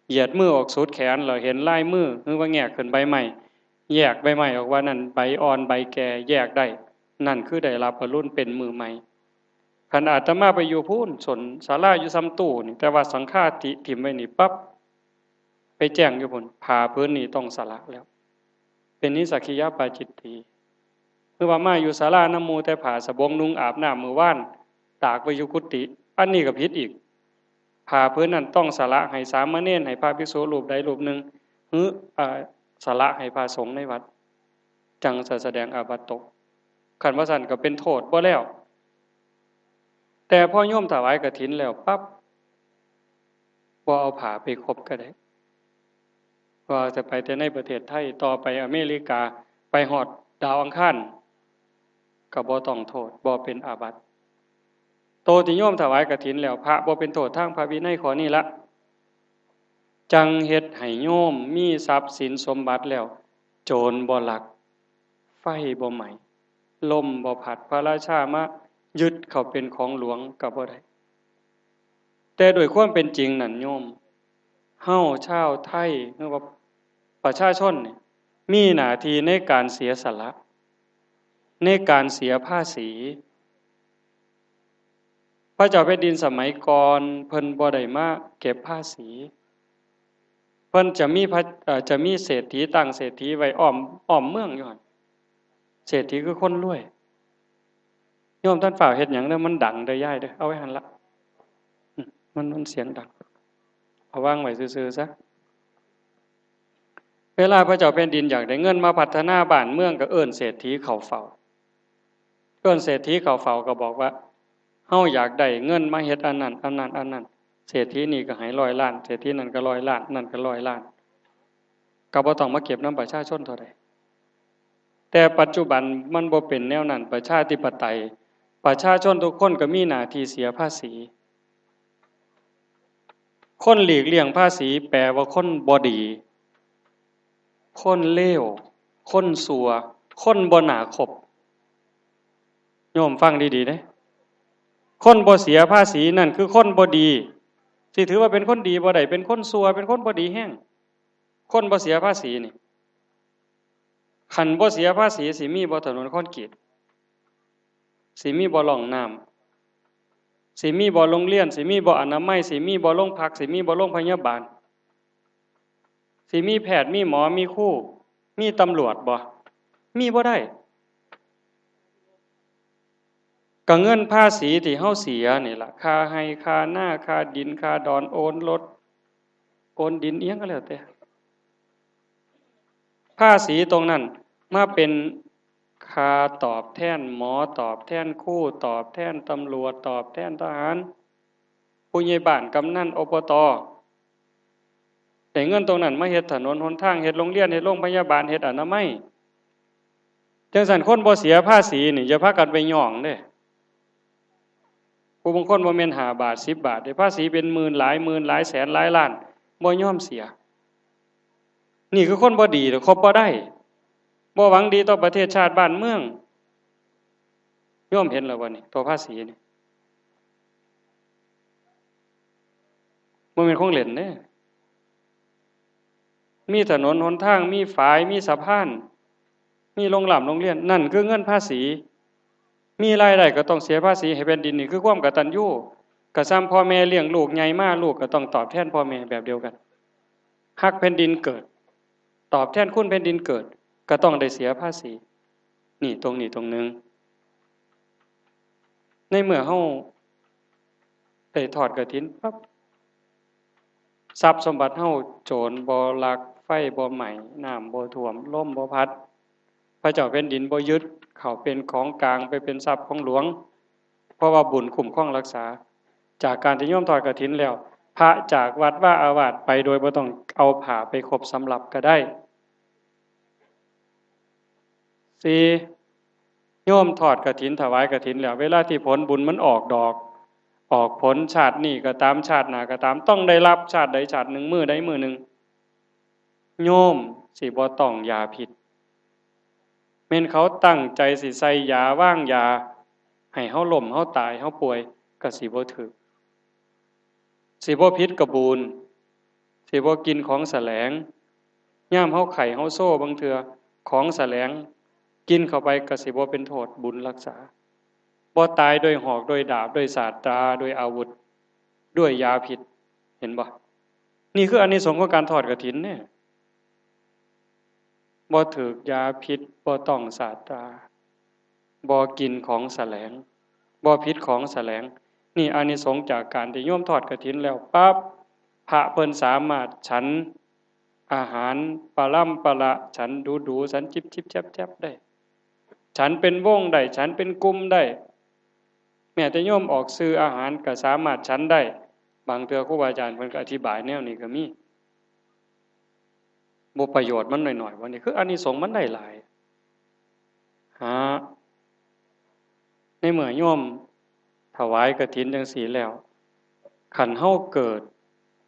เหยียดมือออกสุดแขนแล้วเห็นลายมือคือว่าแงกขึ้นใบไม้แยกใบไม้ออกว่านั่นใบอ่อนใบแก่แยกได้นั่นคือได้รับอรุณเป็นมือใหม่คันอาตมาไปอยู่พูนสนศาลาอยู่ซ้ำตู้นี่แต่ว่าสังฆาติถิ่มไว้นี่ปั๊บไปแจ้งอยู่พุ่นผ้าพื้นนี่ต้องสละแล้วเป็นนิสักขิยปาจิตตีคือว่ามาอยู่ศาลาน้ำมูแต่ผ้าสบงนุ่งอาบน้ำมื้อวานตากไว้อยู่กุฏิอันนี้ก็ผิดอีกผ้าพื้นนั้นต้องสละให้สามเณรให้พระภิกษุรูปใดรูปหนึ่งหรือสละให้พระสงฆ์ในวัดจังแสดงอาบัติตกขันว่าสั่นก็เป็นโทษบ่แล้วแต่พอโยมถวายกฐินแล้วปั๊บบ่เอาผ้าไปครบก็ได้ ว่าจะไปแต่ในประเทศไทยต่อไปอเมริกาไปฮอดดาวอังคารก็บ่ต้องโทษบ่เป็นอาบัติโตที่โยมถวายกฐินแล้วพระบ่เป็นโทษทางพระวินัยข้อนี้ละจังเฮ็ดให้โยมมีทรัพย์สินสมบัติแล้วโจรบ่ลักไฟบ่ไหม้ลมบ่พัดพระราชามายึดเขาเป็นของหลวงก็บ่ได้แต่โดยความเป็นจริงนั่นโยมเฮาชาวไทยหรือว่าประชาชนนี่มีหน้าที่ในการเสียสละในการเสียภาษีพระเจ้าแผ่นดินสมัยก่อนเพิ่นบ่ได้มาเก็บภาษีเพิ่นจะมีเศรษฐีตั้งเศรษฐีไว้อ้อมเมืองอยู่หั่นเศรษฐีคือคนรวยโยมท่านฝ่าเฮ็ดหยังเด้อมันดังเด้อย่ายเด้อเอาไว้หั่นละมันเสียงดังเอาวางไว้ซื่อๆซะเวลาพระเจ้าแผ่นดินอยากได้เงินมาพัฒนาบ้านเมืองก็เอิ้นเศรษฐีเข้าเฝ้าเอิ้นเศรษฐีเข้าเฝ้าก็บอกว่าเฮาอยากได้เงินมาเฮ็ดอันนั้นเศรษฐีนี่ก็ให้100 ล้านเศรษฐีนั่นก็100 ล้านนั่นก็100 ล้านก็บ่ต้องมาเก็บนำประชาชนเท่าใดแต่ปัจจุบันมันบ่เป็นแนวนั้นประชาธิปไตยประชาชนทุกคนก็มีหน้าที่เสียภาษีคนหลีกเลี่ยงภาษีแปลว่าคนบ่ดีคนเลวคนชั่วคนบ่น่าคบโยมฟังดีๆเด้คนบ่เสียภาษีนั่นคือคนบ่ดีสิถือว่าเป็นคนดีบ่ได้เป็นคนชั่วเป็นคนบ่ดีแฮงคนบ่เสียภาษีนี่คันบ่เสียภาษีสิมีบ่ถนนคอนกรีตสิมีบ่ร่องน้ำสิมีบ่โรงเรียนสิมีบ่อนามัยสิมีบ่โรงพักสิมีบ่โรงพยาบาลสิมีแพทย์มีหมอมีครูมีตำรวจบ่มีบ่ได้ก็เงินภาษีที่เฮาเสียนี่ล่ะค่าให้ค่าหน้าค่าดินค่าดอนโอนรถโอนดินอีหยังก็แล้วแต่ภาษีตรงนั้นมาเป็นค่าตอบแทนหมอตอบแทนครูตอบแทนตำรวจตอบแทนทหารผู้ใหญ่บ้านกำนันอบตได้เงินตรงนั้นมาเฮ็ดถนนหนทางเฮ็ดโรงเรียนเฮ็ดโรงพยาบาลเฮ็ดอนามัยจังซั่นคนบ่เสียภาษีนี่อย่าพากันไปย่องเด้ผู้บางคนบ่แม่น5 บาท10 บาทได้ภาษีเป็นหมื่นหลายหมื่นหลายแสนหลายล้านบ่ยอมเสียนี่คือคนบ่ดีคบบ่ได้บ่หวังดีต่อประเทศชาติบ้านเมืองโยมเห็นแล้วบ่นี่ตัวภาษีนี่บ่แม่นของเล่นเด้มีถนนหนทางมีฝายมีสะพานมีโรงเรียนนั่นคือเงินภาษีมีรายได้ก็ต้องเสียภาษีให้แผ่นดินนี่คือความกตัญญูก็ซ้ำพ่อแม่เลี้ยงลูกใหญ่มาลูกก็ต้องตอบแทนพ่อแม่แบบเดียวกันฮักแผ่นดินเกิดตอบแทนคุณแผ่นดินเกิดก็ต้องได้เสียภาษีนี่ตรงนึงในเมื่อเฮาได้ทอดกฐินปั๊บทรัพย์สมบัติเฮาโจรบ่ลักไฟบ่ไหม้น้ำบ่ท่วมลมบ่พัดพระเจ้าแผ่นดินบ่ยึดเขาเป็นของกลางไปเป็นทรัพย์ของหลวงเพราะว่าบุญคุ้มครองรักษาจากการที่โยมทอดกฐินแล้วพระจากวัดว่าอาวาสไปโดยบ่ต้องเอาผ้าไปครบสำหรับก็ได้4โยมทอดกฐินถวายกฐินแล้วเวลาที่ผลบุญมันออกดอกออกผลชาตินี้ก็ตามชาติหน้าก็ตามต้องได้รับชาติใดชาติหนึ่งมื้อใดมื้อหนึ่งโยมสิบ่ต้องยาพิษแม่นเขาตั้งใจสิใส่ยาว่างยาให้เฮาล้มเฮาตายเฮาป่วยก็สิบ่ถูกสิบ่ผิดกระบูนสิบ่กินของแสลงยามเฮาไข้เฮาโซ่บางเทื่อของแสลงกินเข้าไปก็สิบ่เป็นโทษบุญรักษาบ่ตายด้วยหอกด้วยดาบด้วยศาสตราด้วยอาวุธด้วยยาพิษเห็นบ่นี่คืออานิสงส์ของการทอดกฐินเนี่ยบ่ถูกยาพิษบ่ต้องศาสตราบ่กินของแสลงบ่พิษของแสลงนี่อานิสงส์จากการที่โยมทอดกฐินแล้วปั๊บพระเพิ่นสามารถฉันอาหารปลาล่ำปละฉันดูฉันจิบแจ๊บได้ฉันเป็นวงได้ฉันเป็นกลุ่มได้แม้แต่โยมออกซื้ออาหารก็สามารถฉันได้บางเทื่อครูบาอาจารย์เพิ่นก็อธิบายแนวนี้ก็มี บ่ประโยชน์มันหน่อยๆวันนี้คืออานิสงส์มันได้หลายหาในเมื่อโยมถวายกฐินจังซี่แล้วคันเฮาเกิด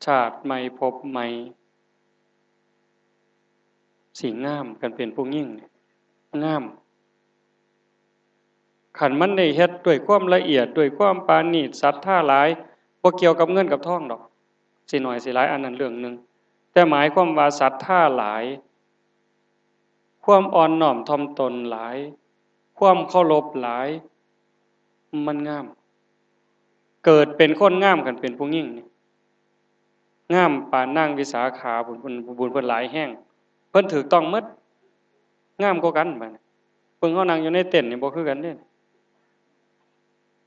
ชาติใหม่ภพใหม่สิงามกันเป็นผู้หญิงงามคันมันได้เฮ็ดด้วยความละเอียดด้วยความปราณีตศรัทธาหลายบ่เกี่ยวกับเงินกับทองดอกสิน้อยสิหลายอันนั้นเรื่องนึงแต่หมายความว่าศรัทธาหลายความอ่อนน้อมถ่อมตนหลายความเคารพหลายมันงามเกิดเป็นคนงามกันเป็นผู้หญิงนี่งามปานนางวิสาขาบุญเพิ่นหลายแห้งเพิ่นถูกต้องหมดงามกว่ากันบัดนี้เพิ่นเฮานั่งอยู่ในเต็นท์นี่บ่คือกันเด้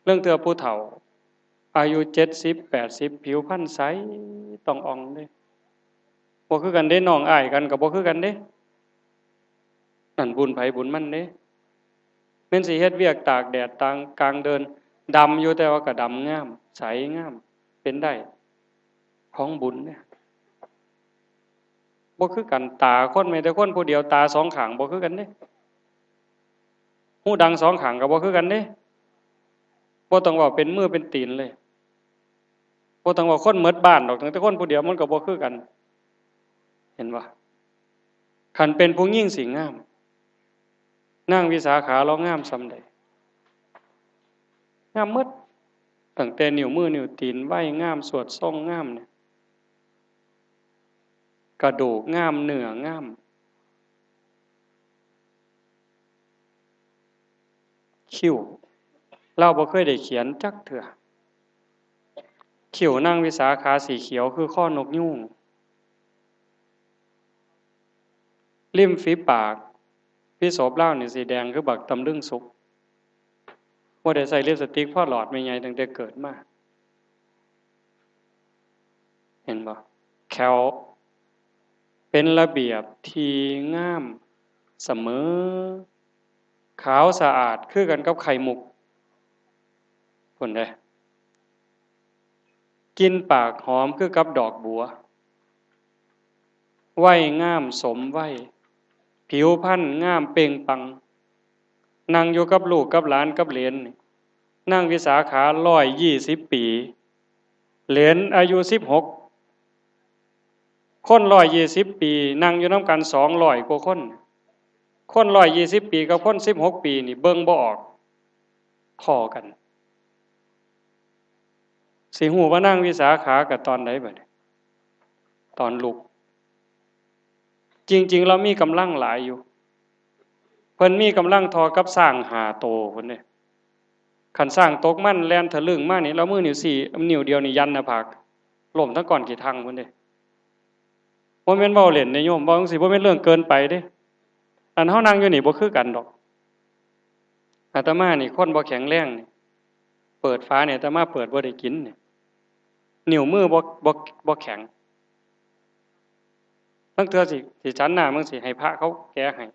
เรื่องเทื่อผู้เฒ่าอายุ70 80ผิวพรรณใสต้องอ่องเด้บ่คือกันเด้น้องอ้ายกันก็บ่คือกันเด้นั่นบุญไผบุญมันเด้แม่นสิเฮ็ดเวียกตากแดดตางกลางเดินดำอยู่แต่ว่าก็ดำงามใสงามเป็นได้ของบุญเนี่ยบ่คือกันตาคนแม้แต่คนผู้เดียวตาสองข้างบ่คือกันเด้หูดังสองข้างก็บ่คือกันเด้บ่ต้องว่าเป็นมือเป็นตีนเลยบ่ต้องว่าคนหมดบ้านดอกแต่คนผู้เดียวมันก็บ่คือกันเห็นบ่คันเป็นผู้หญิงสิงามนางวิสาขาเรางามส่ำใดงามหมดตั้งแต่นิ้วมือนิ้วตีนไหวงามสวดทรงงามเนี่ยกระดูกงามเนื้องามคิ้วเราบ่เคยได้เขียนจักเทื่อคิ้วนางวิสาขาสีเขียวคือข้อนกยูงริมฝีปากพี่โสบเล่านี่สีแดงคือบักตำลึงสุกบ่ได้ใส่ลิปสติกพอหลอดไม่ใหญ่ตั้งแต่เกิดมาเห็นบ่แคลเป็นระเบียบที่งามเสมอขาวสะอาดคือกันกับไข่มุกพุ่นเด้กินปากหอมคือกับดอกบัวไหวงามสมไหวผิวพรรณงามเปล่งปลังนั่งอยู่กับลูกกับหลานกับเหลนนางวิสาขา120ปีเหลนอายุ16คน120ปีนั่งอยู่นำกัน200กว่าคนคน120ปีกับคน16ปีนี่เบิ่งบ่ออกพอกันสิฮู้ว่านางวิสาขากับตอนใดบัดตอนลุกจริงๆเรามีกำลังหลายอยู่เพิ่นมีกำลังทอกับสร้าง5โตพุ่นเด้คันสร้างตกมันแล่นทะลึ่งมานี่แล้วมือนิ้ว4นิ้วเดียวนี่ยันหน้าผากล้มทั้งก่อนกี่ทังพุ่นเด้บ่แม่นเว้าเล่นเด้โยมเว้าจังซี่บ่แม่นเรื่องเกินไปเด้อันเฮานั่งอยู่นี่บ่คือกันดอกอาตมานี่คนบ่แข็งแรงนี่เปิดฝาเนี่ยอาตมาเปิดบ่ได้กินนี่นิ้วมือบ่แข็งทั้งเทื่อสิฉันหน้ามึงสิให้พระเขาแก้ให้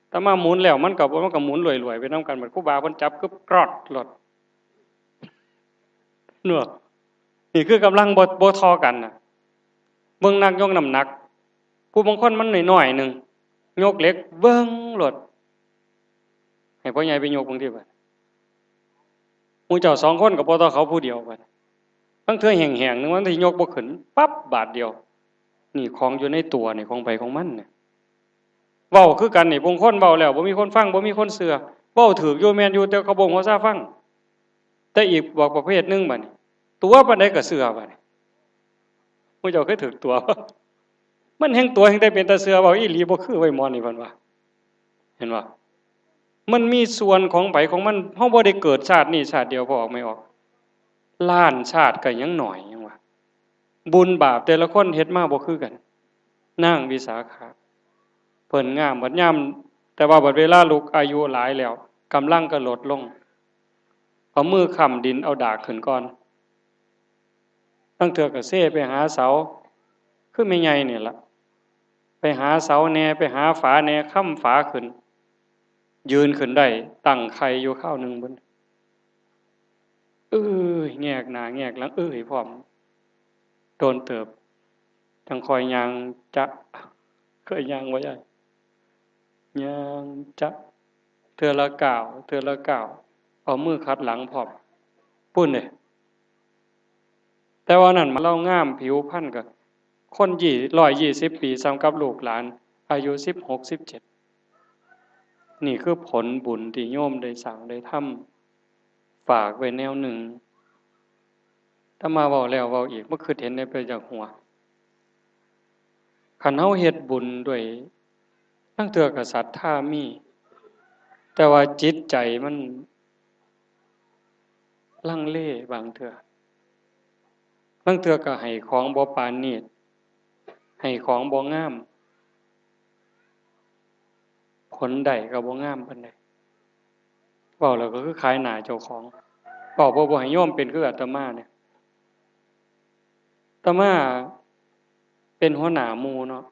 แต่มาหมุนแล้วมันก็หมุนรวยๆไปนำกันบัดครูบาเพิ่นจับกึบกรอดหลดเนาะนี่คือกำลังบ่เท่ากันน่ะเบิ่งนักยกน้ำหนักผู้บางคนมันน้อยๆนึงยกเหล็กเบิ่งโลดให้พ่อใหญ่ไปยกบางทีบัดหมู่เจ้า2คนก็บ่ต่อเขาผู้เดียวบัดบางเทื่อแห้งๆนึงมันสิยกบ่ขึ้นปั๊บบาทเดียวนี่ของอยู่ในตัวนี่ของไผของมันเนี่ยเว้าคือกันนี่บางคนเว้าแล้วบ่มีคนฟังบ่มีคนเชื่อเว้าถูกอยู่แม่นอยู่แต่เขาบ่ฮู้ซาฟังแต่อีกบอกประเภทนึงบัดนี้ตัวปานใดก็เชื่อบัดนี้หมู่เจ้าเคยถูกตัวมันแห่งตัวแห่งได้เป็นตาเชื่อเว้าอีหลีบ่คือไว้หมอนี่เพิ่นว่าเห็นบ่มันมีส่วนของไผของมันเฮาบ่ได้เกิดชาตินี้ชาติเดียวพอออกไม่ออกล้านชาติก็ยังน้อยยังว่าบุญบาปแต่ละคนเฮ็ดมาบ่คือกันนางวิสาขาเพิ่นงามบัดยามแต่ว่าบัดเวลาลูกอายุหลายแล้วกำลังก็ลดลงเอามือค้ำดินเอาดากขึ้นก่อนตั้งเทื่อก็เซ่ไปหาเสาคือแม่ใหญ่นี่ล่ะไปหาเสาแหน่ไปหาฝาแหน่ค้ำฝาขึ้นยืนขึ้นได้ตั้งไข่อยู่ข้าวนึงเบิ่นแงกหน้าแงกหลังพร้อมโดนเติบจังคอยยางจะ เคยย่างบ่ยายย่างจะเทื่อละก้าวเทื่อละก้าวเอามือคัดหลังพร้อมปุ้นเด้แต่ว่านั้นมาเล่างามผิวพรรณก็คน120ปีซ้ำกับลูกหลานอายุ16 17นี่คือผลบุญที่โยมได้สร้างได้ทำฝากไว้แนวหนึ่งถ้ามาเว้าแล้วเว้าอีกบ่คิดเห็นได้ไปจากหัวคันเฮาเฮ็ดบุญด้วยทั้งเทื่อก็ศรัทธามีแต่ว่าจิตใจมันลังเลบางเทื่อลางเทื่อก็ให้ของบ่ปานนี้ให้ของบ่งามผลใดก็บ่งามปานใดเว้าแล้วก็คือขายหน้าเจ้าของเว้าบ่ให้โยมเป็นคืออาตมาเนี่ยอาตมาเป็นหัวหน้าหมู่เนาะ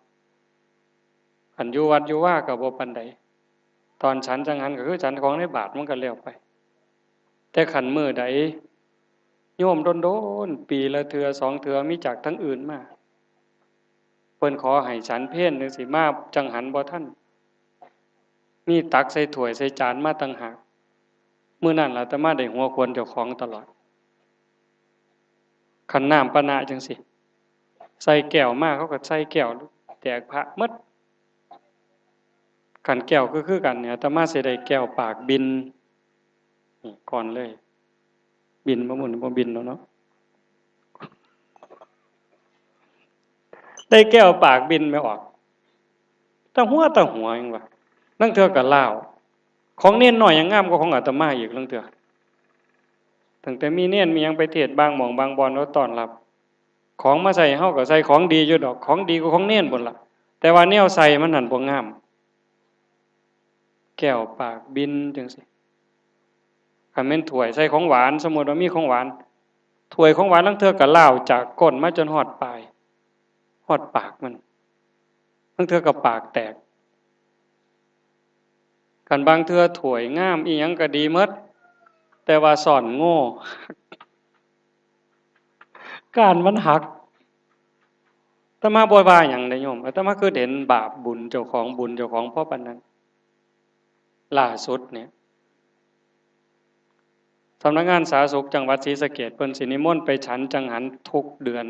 คันอยู่วัดอยู่ว่าก็บ่ปานใดตอนฉันจังหันก็คือฉันของในบาทมันก็แล้วไปแต่คันมื้อใดโยมโดนๆปีละเทื่อ2เทื่อมีจากทั้งอื่นมาเพิ่นขอให้ฉันเพลจังซี่มาจังหันบ่ทันมีตักใส่ถ้วยใส่จานมาต่างหากมื้อนั้นล่ะอาตมาได้หัวควรเจ้าของตลอดคันน้ำปานะจังซี่ใส่แก้วมาเขาก็ใส่แก้วแจกพระหมดคันแก้วก็คือกันเนี่ยอาตมาสิได้แก้วปากบินนี่ก่อนเลยบินบ่หมุนบ่บินแล้วเนาะได้แก้วปากบินไม่ออกตั้งหัวหยังวะนั่งเทื่อก็ลาวของเน้นน้อยยังงามกว่าของอาตมาอีกลางเทื่อตั้งแต่มีเน้นมีหยังไปเทศบางหม่องบางบอนเขาต้อนรับของมาใส่เฮาก็ใส่ของดีอยู่ดอกของดีกว่าของเน้นพุ่นล่ะแต่ว่าแนวใส่มันนั่นบ่งามแก้วปากบินจังซี่คันแม่นถ้วยใส่ของหวานสมมุติว่ามีของหวานถ้วยของหวานลางเทื่อก็ลาวจากก้นมาจนฮอดปลายฮอดปากมันลางเทื่อก็ปากแตกคันบางเทื่อถ้วยงามอีหยังก็ดีหมดแต่ว่าซ่อนโง่ก้านมันหักอาตมาบ่ว่าหยังได้โยมอาตมาคือเห็นบาปบุญเจ้าของบุญเจ้าของเพราะปานนั้นล่าสุดเนี่ยสำนักงานสาธารณสุขจังหวัดศรีสะเกษเพิ่นสินิมนต์ไปฉันจังหันทุกเดือน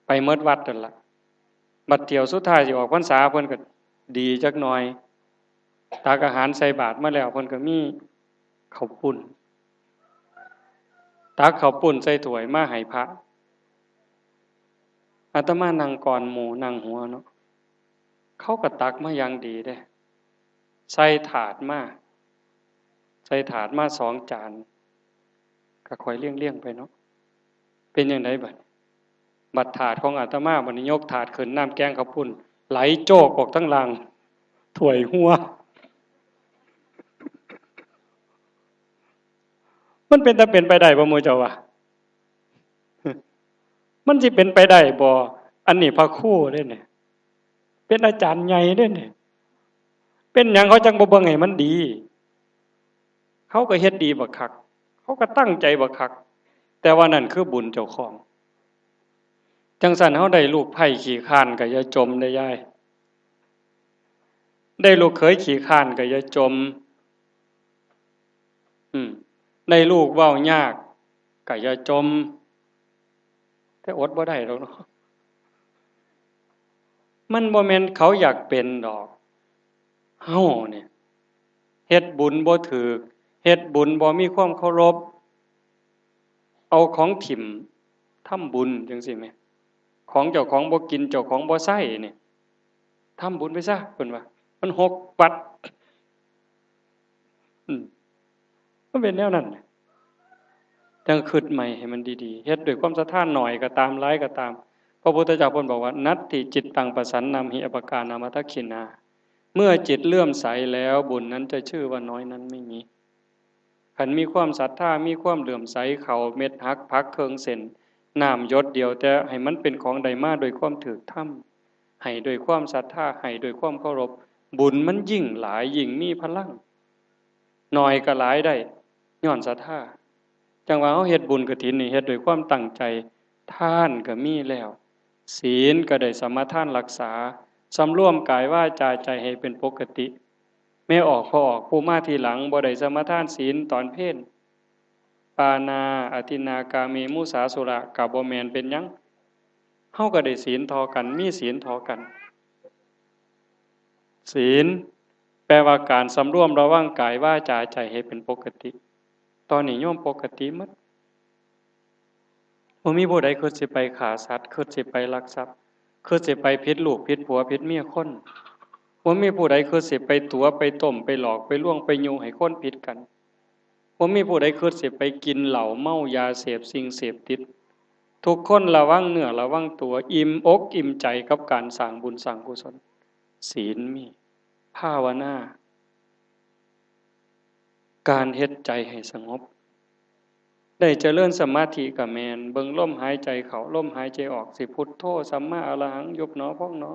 ไปเมิดวัดนั่นล่ะบัดเที่ยวสุดท้ายสิออกพรรษาเพิ่นก็ดีจักหน่อยตักอาหารใส่บาตรมาแล้วเพิ่นก็มีข้าวปุ้นตักข้าวปุ้นใส่ถ้วยมาให้พระอาตมานั่งก่อนหมู่นั่งหัวเนาะเขาก็ตักมาอย่างดีเด้ใส่ถาดมา2 จานก็ค่อยเลี้ยงๆไปเนาะเป็นจังไดบัดถาดของอาตมาบัดนี้ยกถาดขึ้นน้ำแกงข้าวปุ้นไหลโจกออกทั้งลังถ้วยหัวมันเป็นไปได้บ่หมู่เจ้าว่ามันสิเป็นไปได้บ่อันนี้พระครูเด้เนี่ยเป็นอาจารย์ใหญ่เด้เนี่ยเป็นหยังเขาจังบ่เบิ่งให้มันดีเขาก็เฮ็ดดีบักคักเขาก็ตั้งใจบักคักแต่ว่านั่นคือบุญเจ้าของจังซั่นเฮาได้ลูกไผ่ขี้คร้านก็อย่าจมได้ยายได้ลูกเขยขี้คร้านก็อย่าจมได้ลูกเว้ายากก็อย่าจมแต่อดบ่ได้ดอกเนาะมันบ่แม่นเขาอยากเป็นดอกเฮาเนี่ยเฮ็ดบุญบ่ถูกเฮ็ดบุญบ่มีความเคารพเอาของถิ่มทำบุญจังซี่แหมของเจ้าของบ่กินเจ้าของบ่ใช้นี่ทำบุญไปซะเพิ่นว่ามันหกวัดมันเป็นแนวนั้นจังคิดใหม่ให้มันดีๆเฮ็ดด้วยความศรัทธาน้อยก็ตามหลายก็ตามพระพุทธเจ้าเพิ่นบอกว่านัตถิจิตตังปสันนัมหิอปกานามทักขินาเมื่อจิตเลื่อมใสแล้วบุญนั้นจะชื่อว่าน้อยนั้นไม่มีคันมีความศรัทธามีความเลื่อมใสเข้าเม็ดฮักพักเคิงเส้นน้ำหยดเดียวแต่ให้มันเป็นของใดมาโดยความถูกธรรมให้โดยความศรัทธาให้โดยความเคารพบุญมันยิ่งหลายยิ่งมีพลังน้อยก็หลายได้ย้อนศรัทธาจังว่าเฮาเฮ็ดบุญกฐินนี่เฮ็ดด้วยความตั้งใจทานก็มีแล้วศีลก็ได้สมาทานรักษา สำรวมกายวาจาใจให้เป็นปกติแม่ออกพอออกผู้มาทีหลังบ่ได้สมาทานศีลตอนเพลปานาอทินากาเมมุสาสุระกะบ่แม่นเป็นหยังเฮาก็ได้ศีลเท่ากันมีศีลเท่ากันศีลแปลว่าการสำรวมระวังกายวาจาใจให้เป็นปกติตอนนี้โยมปกติหมดบ่มีผู้ใดคิดสิไปฆ่าสัตว์คิดสิไปลักทรัพย์คิดสิไปผิดลูกผิดผัวผิดเมียคนบ่มีผู้ใดคิดสิไปตั๋วไปต้มไปหลอกไปลวงไปยุให้คนผิดกันบ่มีผู้ใดคิดสิไปกินเหล้าเมายาเสพสิ่งเสพติดทุกคนระวังเนื้อระวังตัวอิ่มอกอิ่มใจกับการสร้างบุญสร้างกุศลศีลมีภาวนาการเฮ็ดใจให้สงบได้เจริญสมาธิก็แม่นเบิ่งลมหายใจเข้าลมหายใจออกสิพุทโธสัมมาอรหังยุบหนอพองหนอ